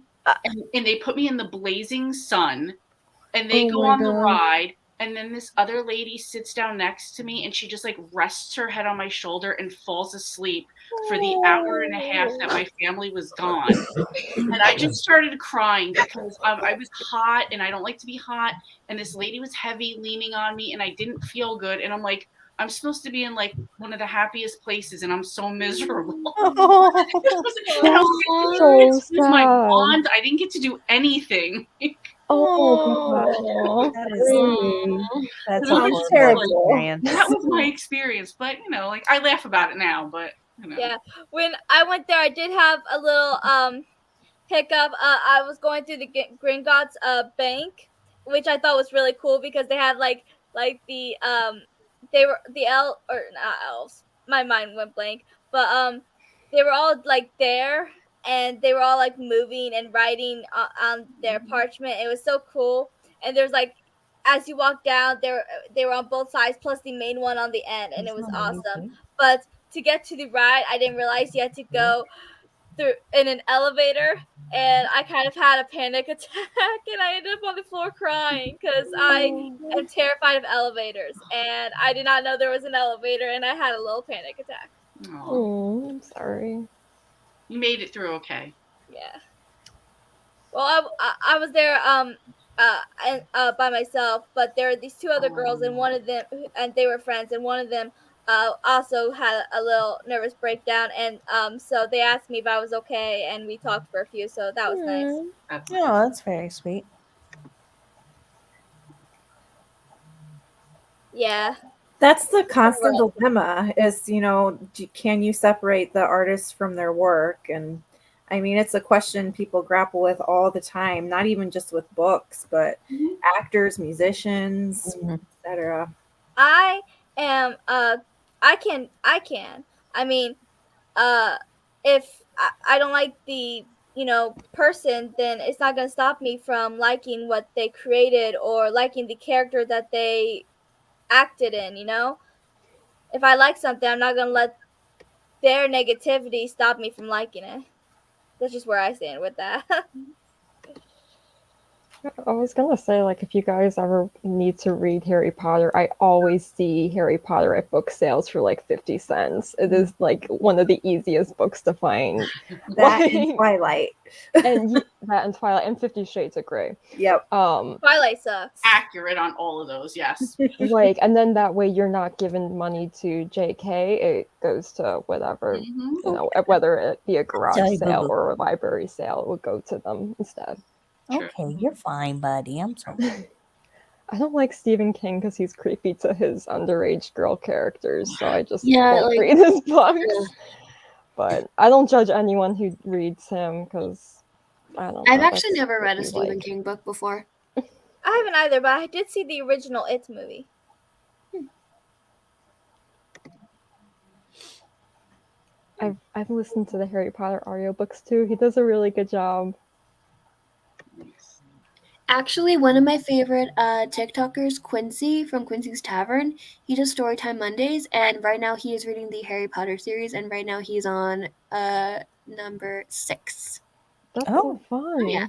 and they put me in the blazing sun, and they go on the ride. And then this other lady sits down next to me and she just like rests her head on my shoulder and falls asleep for the hour and a half that my family was gone. And I just started crying because I was hot and I don't like to be hot. And this lady was heavy leaning on me and I didn't feel good. And I'm like, I'm supposed to be in like one of the happiest places and I'm so miserable. And I was like, So use my sad. wand. I didn't get to do anything. Oh, That is That's sounds terrible. That was my experience, but you know, like I laugh about it now, but you know. Yeah, when I went there, I did have a little hiccup. I was going through the Gringotts bank, which I thought was really cool because they had like the they were the not elves. My mind went blank, but they were all like there, and they were all like moving and writing on their parchment. It was so cool, and there's like, as you walk down, they were on both sides, plus the main one on the end, and it was awesome. But to get to the ride, I didn't realize you had to go through in an elevator, and I kind of had a panic attack, and I ended up on the floor crying because I am terrified of elevators, and I did not know there was an elevator, and I had a little panic attack. Oh, I'm sorry. You made it through okay. Yeah. Well, I was there by myself, but there were these two other girls, and one of them, and they were friends, and one of them also had a little nervous breakdown, and so they asked me if I was okay, and we talked for a few, so that was nice. That's very sweet. Yeah. That's the constant dilemma is, can you separate the artist from their work? And I mean, it's a question people grapple with all the time, not even just with books, but actors, musicians, etc. I am I can. I mean, if I don't like the person, then it's not going to stop me from liking what they created or liking the character that they acted in, If I like something, I'm not going to let their negativity stop me from liking it. That's just where I stand with that. I was gonna say, like, if you guys ever need to read Harry Potter, I always see Harry Potter at book sales for like 50 cents. It is like one of the easiest books to find. That and Twilight. And that and Twilight and 50 Shades of Grey. Yep. Twilight sucks. Accurate on all of those, yes. Like, and then that way you're not giving money to JK. It goes to whatever, Mhm. you know, whether it be a garage Sorry, sale boo-boo. or a library sale, it would go to them instead. True. Okay, you're fine, buddy. I'm sorry. I don't like Stephen King because he's creepy to his underage girl characters, so I just Yeah, won't like- read his books. Yeah. But I don't judge anyone who reads him because I don't know. I've actually that's never what read a we Stephen like. King book before. I haven't either, but I did see the original It movie. I've listened to the Harry Potter audiobooks too. He does a really good job. Actually, one of my favorite TikTokers, Quincy from Quincy's Tavern, he does Storytime Mondays, and right now he is reading the Harry Potter series, and right now he's on number 6. That's Oh. so fun. Yeah.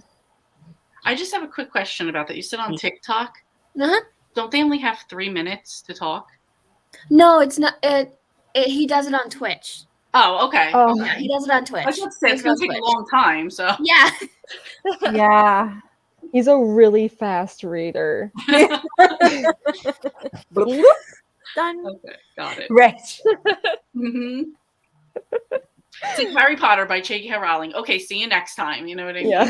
I just have a quick question about that. You said on TikTok, Uh-huh. don't they only have 3 minutes to talk? No, it's not. He does it on Twitch. Oh, okay. Oh, Yeah, he does it on Twitch. I was about to say, it's He going does to take Twitch. a long time, so. Yeah. Yeah. he's a really fast reader. Done. Okay, got it. Right. Mm-hmm. It's like Harry Potter by J.K. Rowling. Okay, see you next time. You know what I mean? Yeah.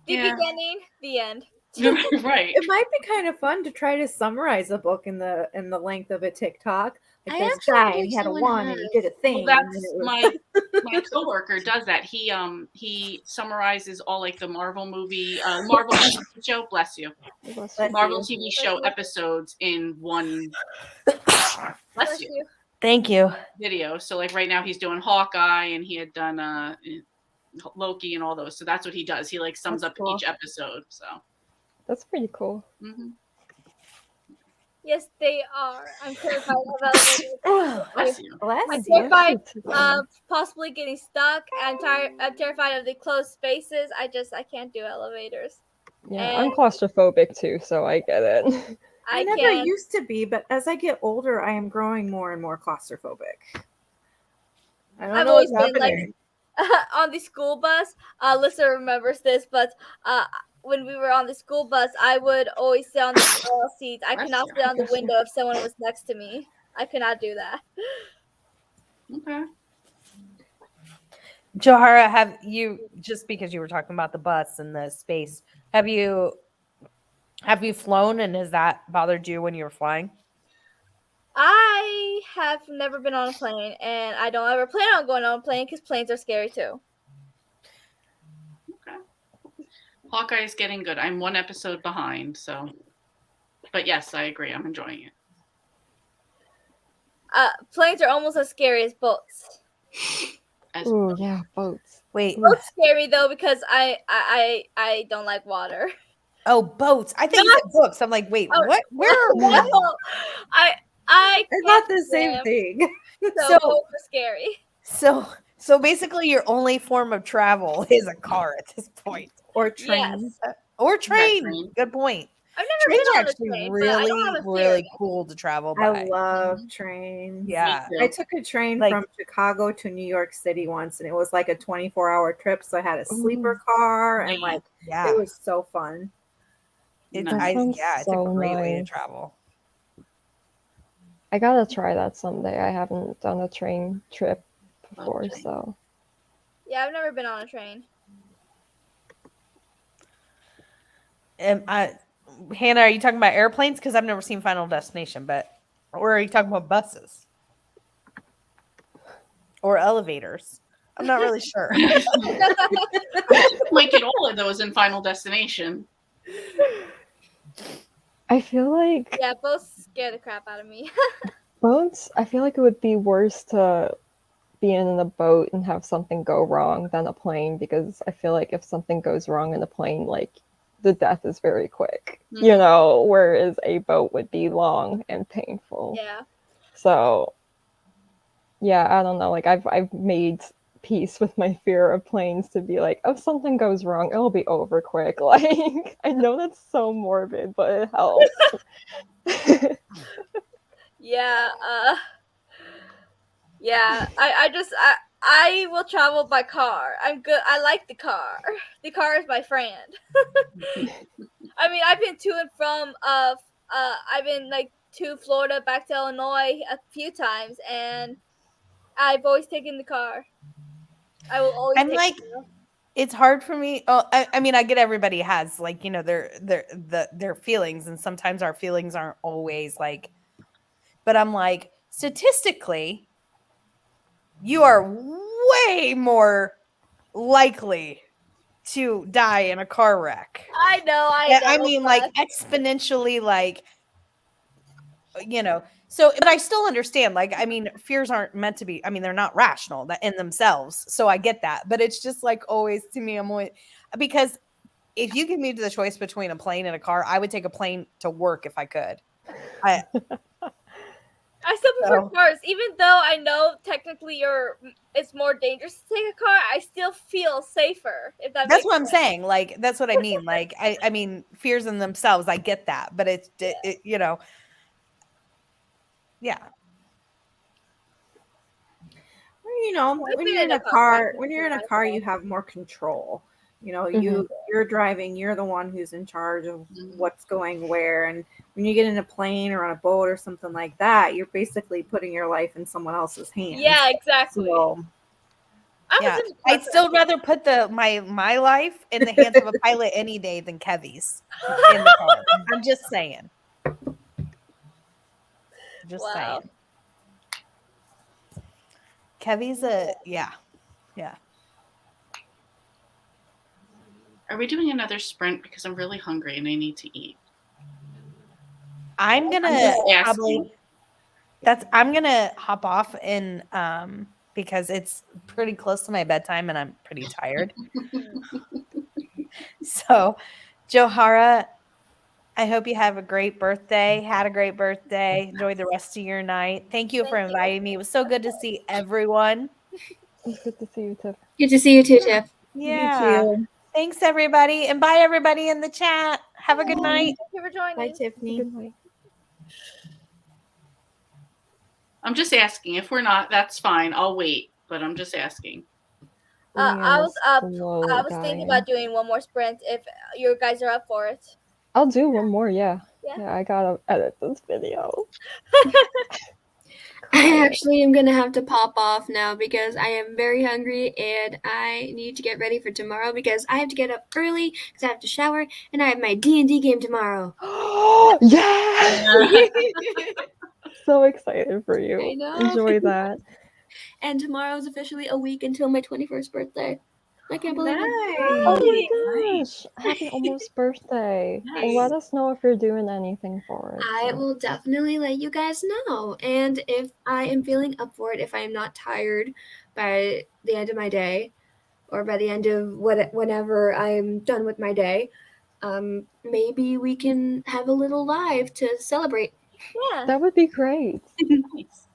The Yeah. beginning, the end. Right. It might be kind of fun to try to summarize a book in the length of a TikTok. Like I this actually guy, and believe he had a someone wand, and he has. did a thing. Well, and that's then it was... my coworker does that. He summarizes all like the Marvel movie, Marvel TV show. Bless you. Bless Bless Marvel you. TV show episodes in one. Bless you. Thank you. Video. So like right now he's doing Hawkeye, and he had done Loki and all those. So that's what he does. He like sums That's up cool. each episode. So. That's pretty cool. Mm-hmm. Yes, they are. I'm terrified of elevators. Bless you. Bless I'm you. terrified of possibly getting stuck. I'm terrified of the closed spaces. I can't do elevators. Yeah, I'm And- claustrophobic too, so I get it. I never can't. used to be, but as I get older, I am growing more and more claustrophobic. I don't I've know what's always been, like, happening. On the school bus, Alyssa remembers this, but when we were on the school bus, I would always sit on the aisle seats. I could not sit on the window if someone was next to me. I could not do that. Okay. Johara, have you, just because you were talking about the bus and the space, have you flown, and has that bothered you when you were flying? I have never been on a plane, and I don't ever plan on going on a plane because planes are scary too. Hawkeye is getting good. I'm 1 episode behind, so. But yes, I agree. I'm enjoying it. Planes are almost as scary as boats. Ooh, yeah, boats. Wait, Boats scary though because I don't like water. oh, boats. I think you said books. I'm like, wait, Oh, what? Where are we? No, I I thought can't the same swim, thing. So So- boats are scary. So basically, your only form of travel is a car at this point, Or train. Yes. or train. train. Good point. I've never Trains been are on a actually train, but I don't really, have a fear really of it. cool to travel by. I love trains. Yeah. Me too. I took a train Like- from Chicago to New York City once, and it was like a 24-hour trip. So I had a sleeper car, and like Yeah. it was so fun. It's, Nice. it's a so great way to nice. travel. I gotta try that someday. I haven't done a train trip before, train. so Yeah, I've never been on a train. Hannah, are you talking about airplanes? Because I've never seen Final Destination, or are you talking about buses or elevators? I'm not really sure. Might get all of those in Final Destination. I feel like Yeah, boats scare the crap out of me. boats. I feel like it would be worse to be in a boat and have something go wrong than a plane, because I feel like if something goes wrong in a plane, like the death is very quick, you know, whereas a boat would be long and painful. Yeah. So yeah, I don't know. Like I've made peace with my fear of planes to be like, if something goes wrong, it'll be over quick. Like, I know that's so morbid, but it helps. Yeah, yeah. I will travel by car. I'm good. I like the car. The car is my friend. I mean, I've been to and from I've been like to Florida, back to Illinois a few times, and I've always taken the car. I will always I'm take like, the car. it's hard for me. Oh, I mean, I get everybody has like, you know, their feelings, and sometimes our feelings aren't always like, but I'm like, statistically, you are way more likely to die in a car wreck. I know. I mean, like but exponentially, like, you know. So, but I still understand. Like, I mean, fears aren't meant to be. I mean, they're not rational in themselves. So I get that. But it's just like always to me, I'm always, because if you give me the choice between a plane and a car, I would take a plane to work if I could. I still prefer So- cars, even though I know technically it's more dangerous to take a car. I still feel safer. If that That's makes what I'm sense. saying. Like, that's what I mean. Like, I mean, fears in themselves, I get that, but it you know, yeah. You know, I've when been you're in in a a car car, when you're in a before, car, so- you have more control. You know, Mhm. you're driving, you're the one who's in charge of Mhm. what's going where. And when you get in a plane or on a boat or something like that, you're basically putting your life in someone else's hands. Yeah, exactly. So I was Yeah, in a car I'd still rather put my life in the hands of a pilot any day than Kevy's in the car. I'm just saying. Just Wow. saying. Kevy's a yeah. Are we doing another sprint? Because I'm really hungry and I need to eat. I'm gonna just probably I'm gonna hop off and because it's pretty close to my bedtime and I'm pretty tired. So, Johara, I hope you have a great birthday. Had a great birthday. Enjoy the rest of your night. Thank you for Thank you. inviting me. It was so good to see everyone. It's good to see you, Tiff. Good to see you too, Tiff. Yeah. Thanks, everybody. And bye, everybody in the chat. Have a good night. Thank you for joining. bye, Tiffany. Good night. I'm just asking. If we're not, that's fine. I'll wait. But I'm just asking. I was Slow I was thinking about doing one more sprint if you guys are up for it. I'll do one more, yeah. Yeah. Yeah, I gotta edit this video. I actually am gonna have to pop off now because I am very hungry and I need to get ready for tomorrow because I have to get up early because I have to shower and I have my D&D game tomorrow. Yeah! So excited for you. I know. Enjoy that. And tomorrow is officially a week until my 21st birthday. I can't believe it. Oh my gosh! Happy almost birthday. Nice. And let us know if you're doing anything for it. I will definitely let you guys know. And if I am feeling up for it, if I am not tired by the end of my day or by the end of whenever I'm done with my day, maybe we can have a little live to celebrate. Yeah. That would be great. Nice.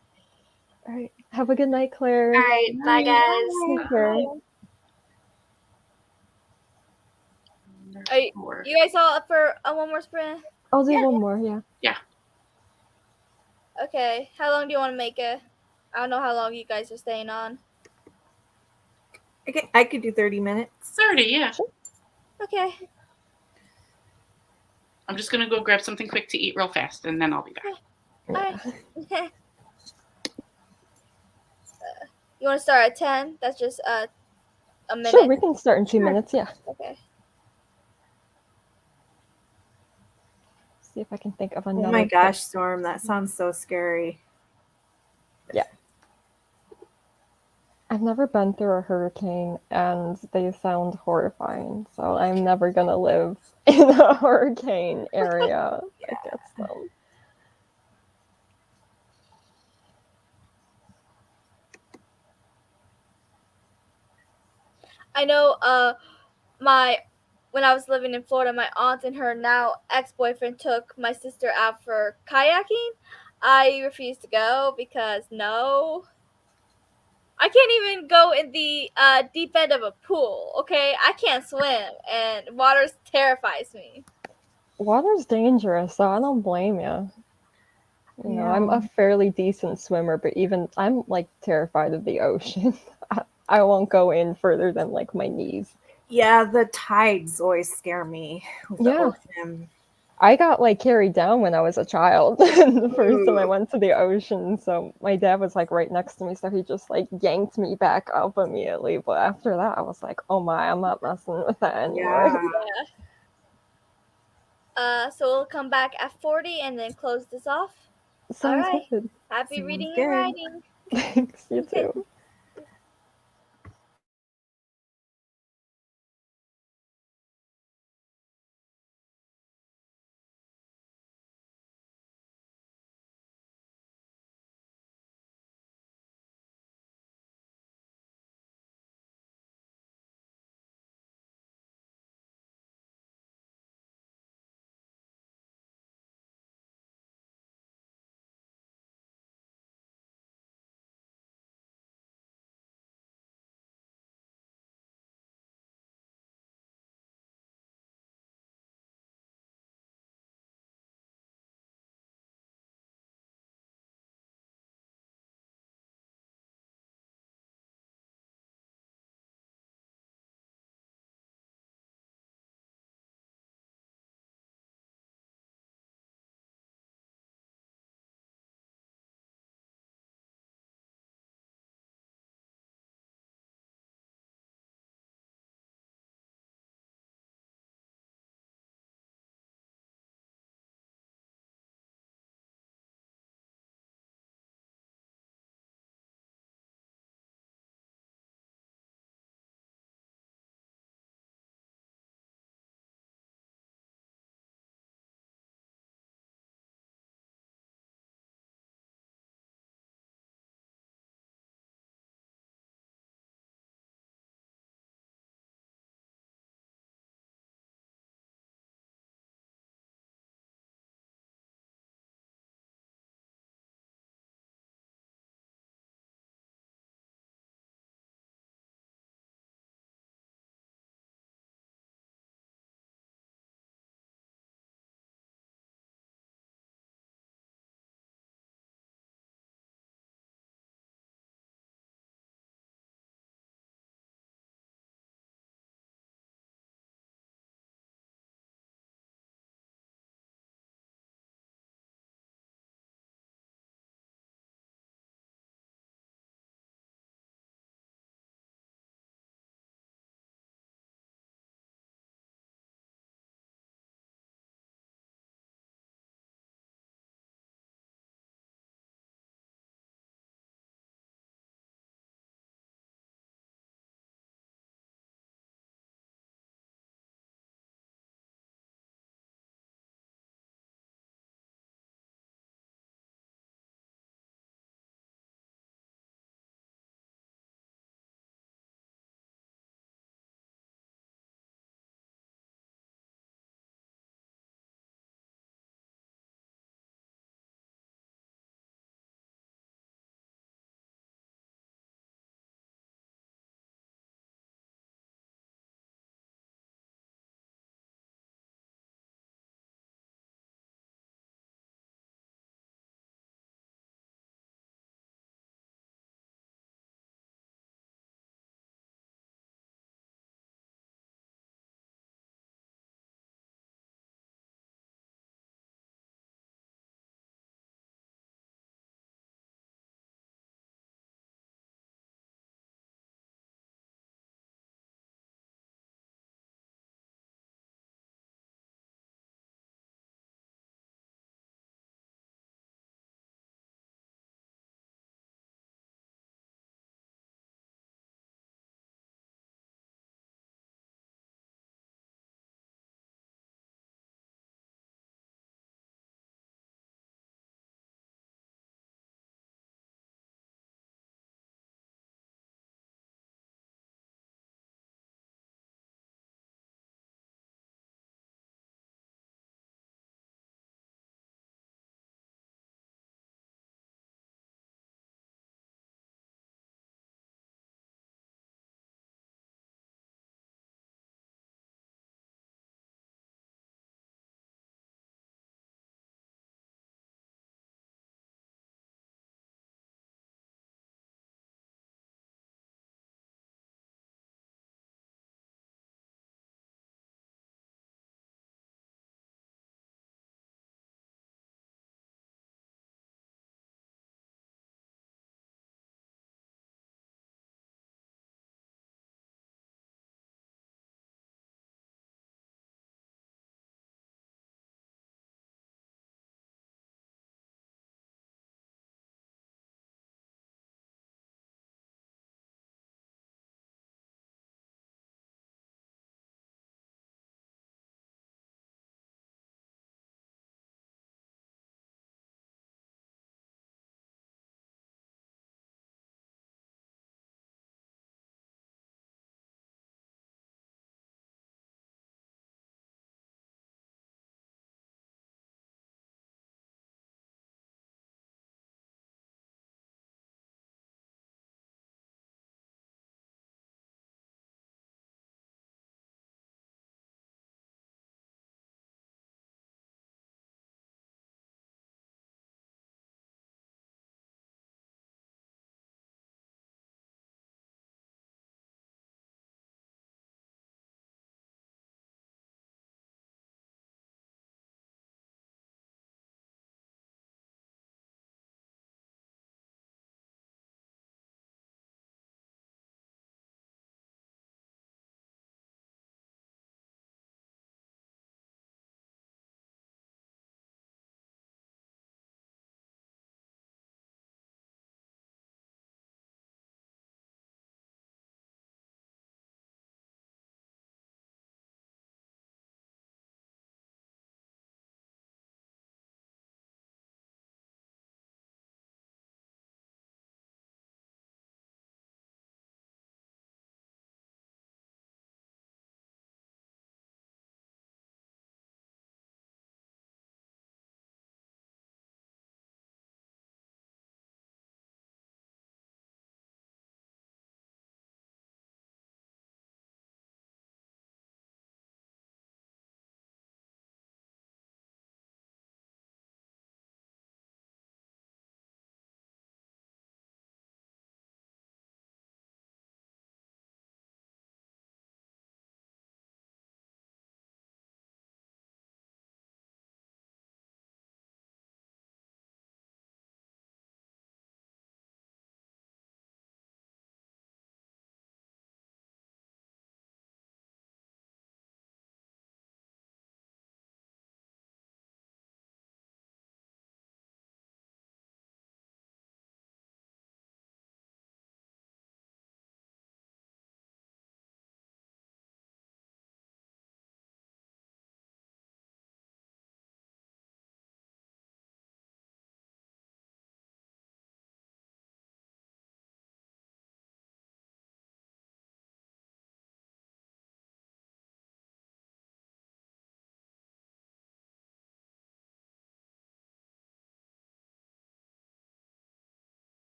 All right. Have a good night, Claire. All right. Bye, guys. Take care. Are you guys all up for one more sprint? I'll do one more, yeah. Okay. How long do you want to make it? I don't know how long you guys are staying on. I could do 30 minutes. 30, yeah. Okay. I'm just gonna go grab something quick to eat real fast, and then I'll be back. Alright. You want to start at 10? That's just a minute. Sure, we can start in 2 minutes, yeah. Okay. See if I can think of Oh another. my gosh, Storm, that sounds so scary. Yeah. I've never been through a hurricane, and they sound horrifying, so I'm never gonna live in a hurricane area that gets them. I know when I was living in Florida, my aunt and her now ex-boyfriend took my sister out for kayaking. I refused to go because no. I can't even go in the deep end of a pool. Okay, I can't swim, and water terrifies me. Water's dangerous, so I don't blame you. You know, I'm Yeah. a fairly decent swimmer, but even I'm like terrified of the ocean. I won't go in further than like my knees. Yeah, the tides always scare me with the Yeah. ocean. I got like carried down when I was a child the first time I Ooh. went to the ocean. So my dad was like right next to me, so he just like yanked me back up immediately. But after that, I was like, oh my, I'm not messing with that anymore. Yeah. So we'll come back at 40 and then close this off. All Sounds right. good. Happy Sounds reading and good. writing. Thanks, you too.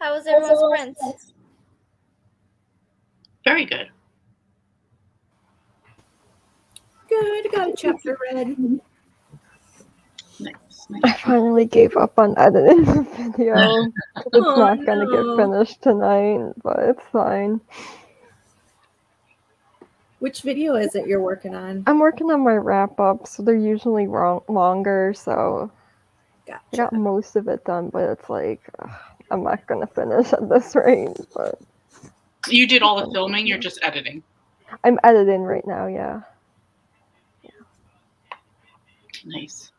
How was everyone's sprint? Very good. Good. Got a chapter read. Nice. I finally gave up on editing the video. It's Oh, not gonna get no. finished tonight, but it's fine. Which video is it you're working on? I'm working on my wrap up, so they're usually longer, so I Gotcha. got most of it done, but it's like, I'm not gonna finish at this rate. But You did all the filming, you're just editing. I'm editing right now, yeah. Nice.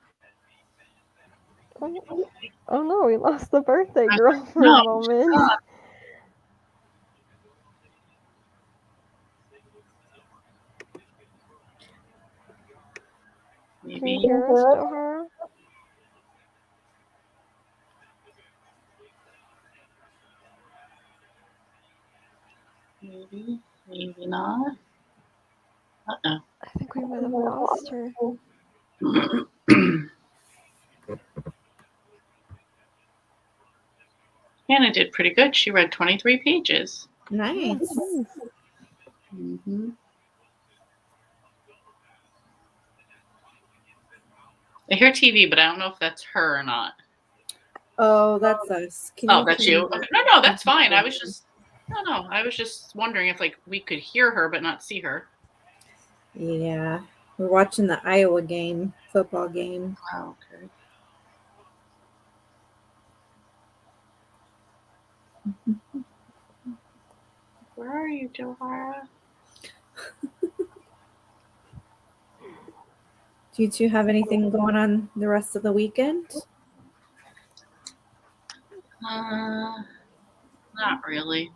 Oh no, we lost the birthday girl for No, a moment. Can you Maybe. hear us, Johara? Maybe. Maybe not. Uh-oh. I think we might have lost her. Hannah did pretty good. She read 23 pages. Nice. Mm-hmm. I hear TV, but I don't know if that's her or not. Oh, that's us. Can Oh, that's you? hear- Okay. No, that's fine. I was just wondering if like we could hear her but not see her. Yeah. We're watching the Iowa game, football game. Oh, okay. Where are you, Johara? Do you two have anything going on the rest of the weekend? Not really.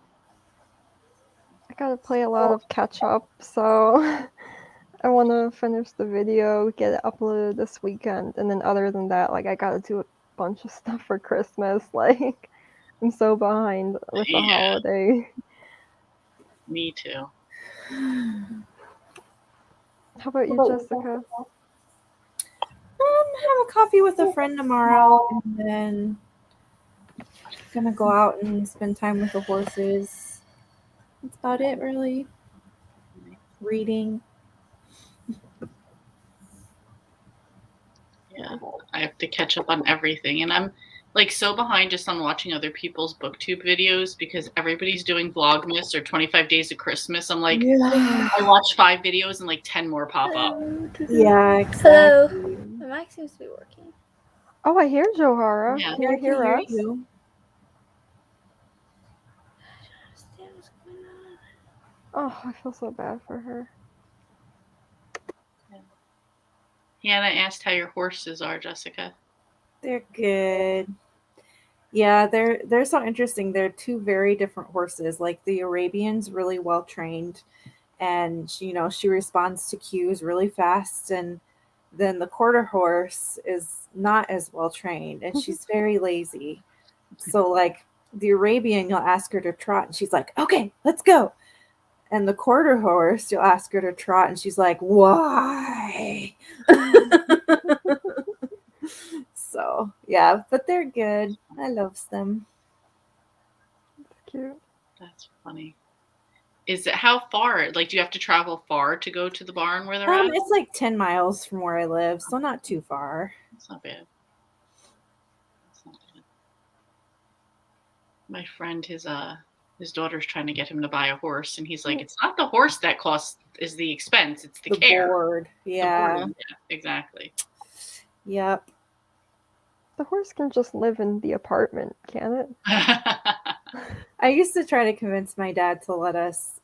I gotta play a lot of catch up, so I want to finish the video, get it uploaded this weekend, and then other than that, like I gotta do a bunch of stuff for Christmas. Like I'm so behind with the holiday. Me too. How about you, Jessica? Have a coffee with a friend tomorrow, and then gonna go out and spend time with the horses. That's about it, really. Reading. Yeah, I have to catch up on everything, and I'm like so behind just on watching other people's booktube videos because everybody's doing Vlogmas or 25 Days of Christmas. I'm like, Yeah. I watch 5 videos and like 10 more pop up. Yeah, Hello. exactly. My mic seems to be working. Oh, I hear Johara. Yeah. Can you hear us? you. Oh, I feel so bad for her. Hannah asked how your horses are, Jessica. They're good. Yeah, they're so interesting. They're two very different horses. Like the Arabian's really well trained, and she responds to cues really fast, and then the quarter horse is not as well trained, and she's very lazy. So like the Arabian, you'll ask her to trot, and she's like, "Okay, let's go." And the quarter horse, you'll ask her to trot, and she's like, "Why?" So yeah, but they're good. I love them. Cute. That's funny. Is it how far? Like, do you have to travel far to go to the barn where they're at? It's like 10 miles from where I live, so not too far. It's not bad. It's not bad. My friend, his daughter's trying to get him to buy a horse, and he's like, "It's not the horse that costs is the expense; it's the care." Board. Yeah. Yeah, exactly. Yep. The horse can just live in the apartment, can it? I used to try to convince my dad to let us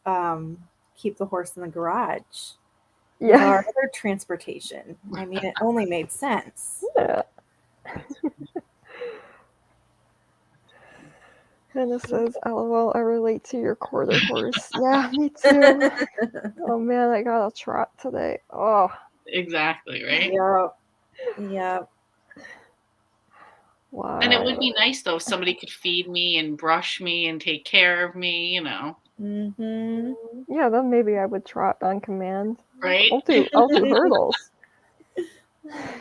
keep the horse in the garage. Yeah. Our other transportation. I mean, it only made sense. Yeah. Hannah says, "LOL, I relate to your quarter horse." Yeah, me too. Oh man, I got a trot today. Oh. Exactly, right? Yep. Yep. Wow. And it would be nice though if somebody could feed me and brush me and take care of me, Mm-hmm. Yeah, then maybe I would trot on command. right? I'll do hurdles. I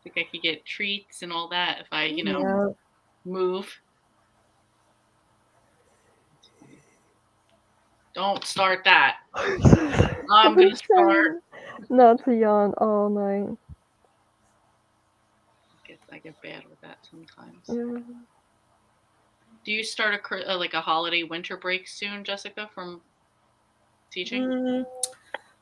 think I could get treats and all that if I, Yep. move. Don't start that. I'm gonna start. Not to yawn all night. I get bad with that sometimes. Yeah. Do you start like a holiday winter break soon, Jessica, from teaching?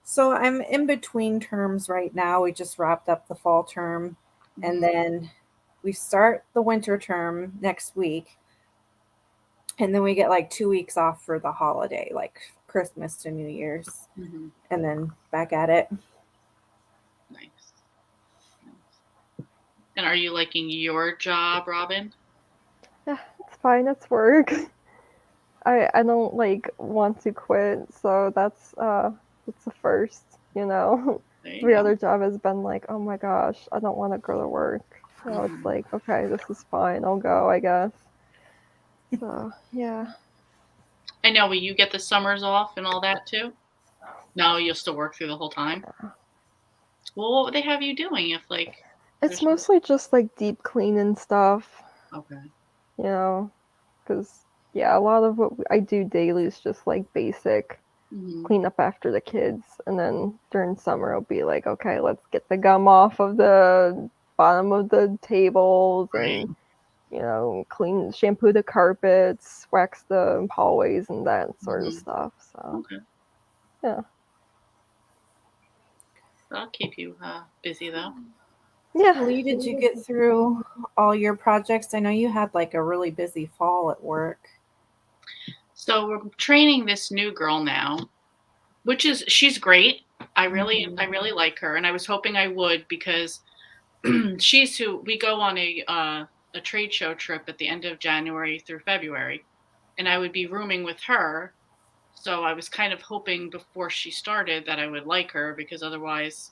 So I'm in between terms right now. We just wrapped up the fall term, and then we start the winter term next week. And then we get like 2 weeks off for the holiday, like Christmas to New Year's, and then back at it. Nice. And are you liking your job, Robin? Yeah, it's fine. It's work. I don't like want to quit, so that's the first. Every other job has been like, oh my gosh, I don't want to go to work. So it's like, okay, this is fine. I'll go, I guess. So yeah. I know. Will you get the summers off and all that too? No, you'll still work through the whole time. Well, what would they have you doing if like? It's mostly just like deep cleaning stuff. Okay. Because a lot of what I do daily is just like basic clean up after the kids, and then during summer it'll be like, okay, let's get the gum off of the bottom of the tables, and shampoo the carpets, wax the hallways, and that sort of stuff. So yeah. That'll keep you busy though. Yeah. Lee, did you get through all your projects? I know you had like a really busy fall at work. So we're training this new girl now, she's great. I really like her, and I was hoping I would, because she's who we go on a trade show trip at the end of January through February, and I would be rooming with her. So I was kind of hoping before she started that I would like her, because otherwise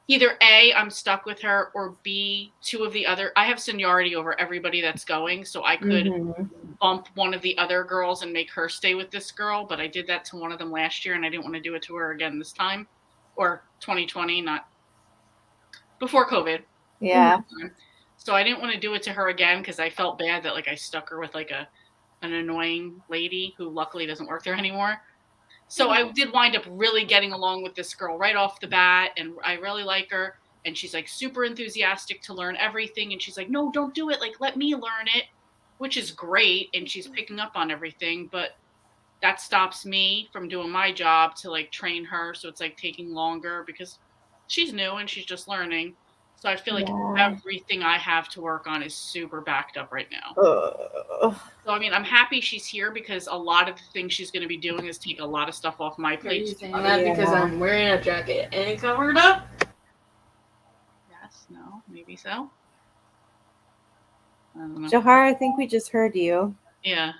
either A, I'm stuck with her, or B, I have seniority over everybody that's going, so I could bump one of the other girls and make her stay with this girl, but I did that to one of them last year, and I didn't want to do it to her again this time, or 2020, not before COVID. Yeah. So I didn't want to do it to her again, because I felt bad that like I stuck her with like an annoying lady who luckily doesn't work there anymore. So I did wind up really getting along with this girl right off the bat, and I really like her, and she's like super enthusiastic to learn everything, and she's like, no, don't do it, like let me learn it, which is great, and she's picking up on everything, but that stops me from doing my job to like train her, so it's like taking longer because she's new and she's just learning. So I feel like everything I have to work on is super backed up right now. So, I mean, I'm happy she's here, because a lot of the things she's going to be doing is take a lot of stuff off my plate. Are you saying that because I'm wearing a jacket and covered up? Yes, no, maybe so. I don't know. Johar, I think we just heard you. Yeah.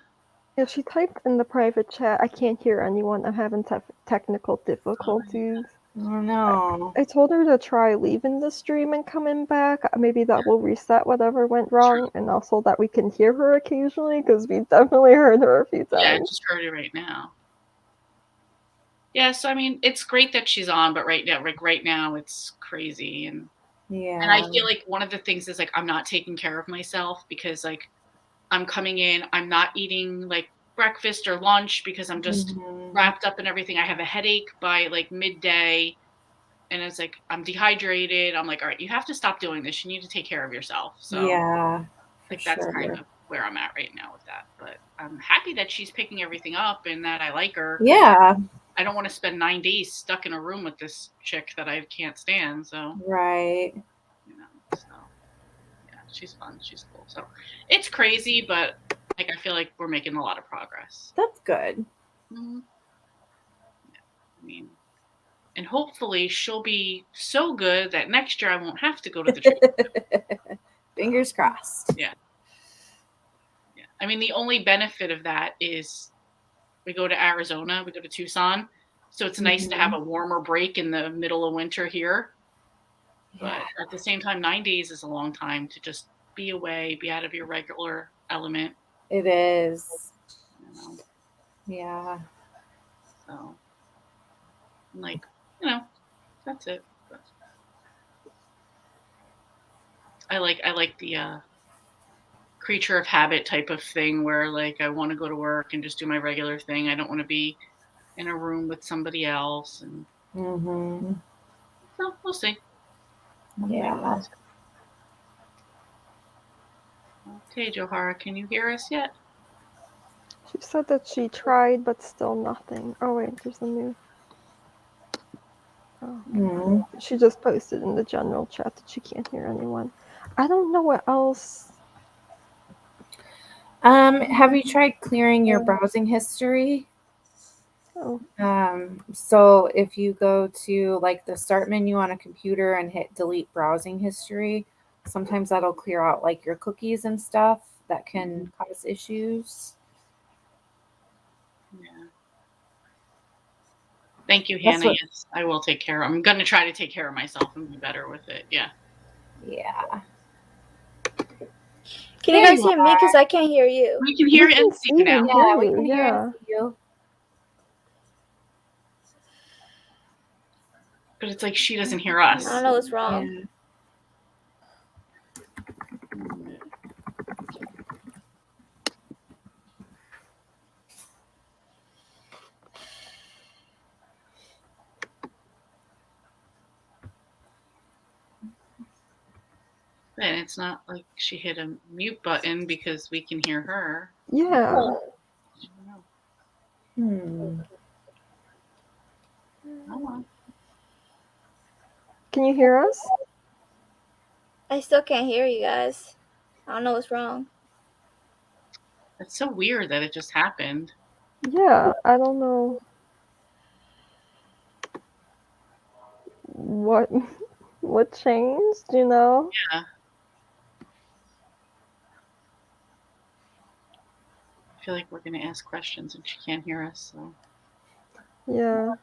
Yeah, she typed in the private chat, I can't hear anyone, I'm having technical difficulties. Oh no. I told her to try leaving the stream and coming back. Maybe that will reset whatever went wrong, and also that we can hear her occasionally, because we definitely heard her a few times. Yeah, I just heard her right now. Yeah, so I mean, it's great that she's on, but right now it's crazy, and I feel like one of the things is like I'm not taking care of myself, because like I'm coming in, I'm not eating like breakfast or lunch, because I'm just wrapped up in everything. I have a headache by like midday, and it's like I'm dehydrated. I'm like, all right, you have to stop doing this. You need to take care of yourself. So like that's kind of where I'm at right now with that. But I'm happy that she's picking everything up and that I like her. Yeah. I don't want to spend 9 days stuck in a room with this chick that I can't stand. So right. So yeah, she's fun. She's cool. So it's crazy, but like I feel like we're making a lot of progress. That's good. Yeah, I mean, and hopefully she'll be so good that next year I won't have to go to the trip. Fingers crossed. Yeah. I mean, the only benefit of that is we go to Arizona, we go to Tucson, so it's nice to have a warmer break in the middle of winter here. But at the same time, 9 days is a long time to just be away, be out of your regular element. It is. Yeah. So, like, that's it. But I like the creature of habit type of thing where like I want to go to work and just do my regular thing. I don't want to be in a room with somebody else, and Mm-hmm. so we'll see. Yeah. Okay, Johara, can you hear us yet? She said that she tried, but still nothing. Oh wait, there's a new. Oh. Mm. She just posted in the general chat that she can't hear anyone. I don't know what else. Have you tried clearing your browsing history? Oh. So if you go to like the start menu on a computer and hit delete browsing history, sometimes that'll clear out like your cookies and stuff that can cause issues. Yeah. Thank you, That's Hannah. what- Yes, I will take care. I'm going to try to take care of myself and be better with it. Yeah. Yeah. Can you There guys you hear me? Because I can't hear you. We can hear We and can see you now. hear we you, can hear yeah. and see you. But it's like she doesn't hear us. I don't know what's wrong. Yeah. And it's not like she hit a mute button because we can hear her. Yeah. Hmm. Oh, Can you hear us? I still can't hear you guys. I don't know what's wrong. it's so weird that it just happened. Yeah, I don't know what changed, you know? Yeah. I feel like we're going to ask questions and she can't hear us. So Yeah.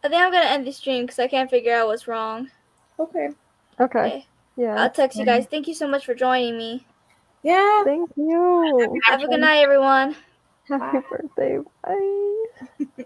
I think I'm going to end the stream because I can't figure out what's wrong. Okay. Okay. Okay. Yeah. I'll text you guys. Thank you so much for joining me. Yeah. Thank you. Have a good night, everyone. Happy birthday. Bye.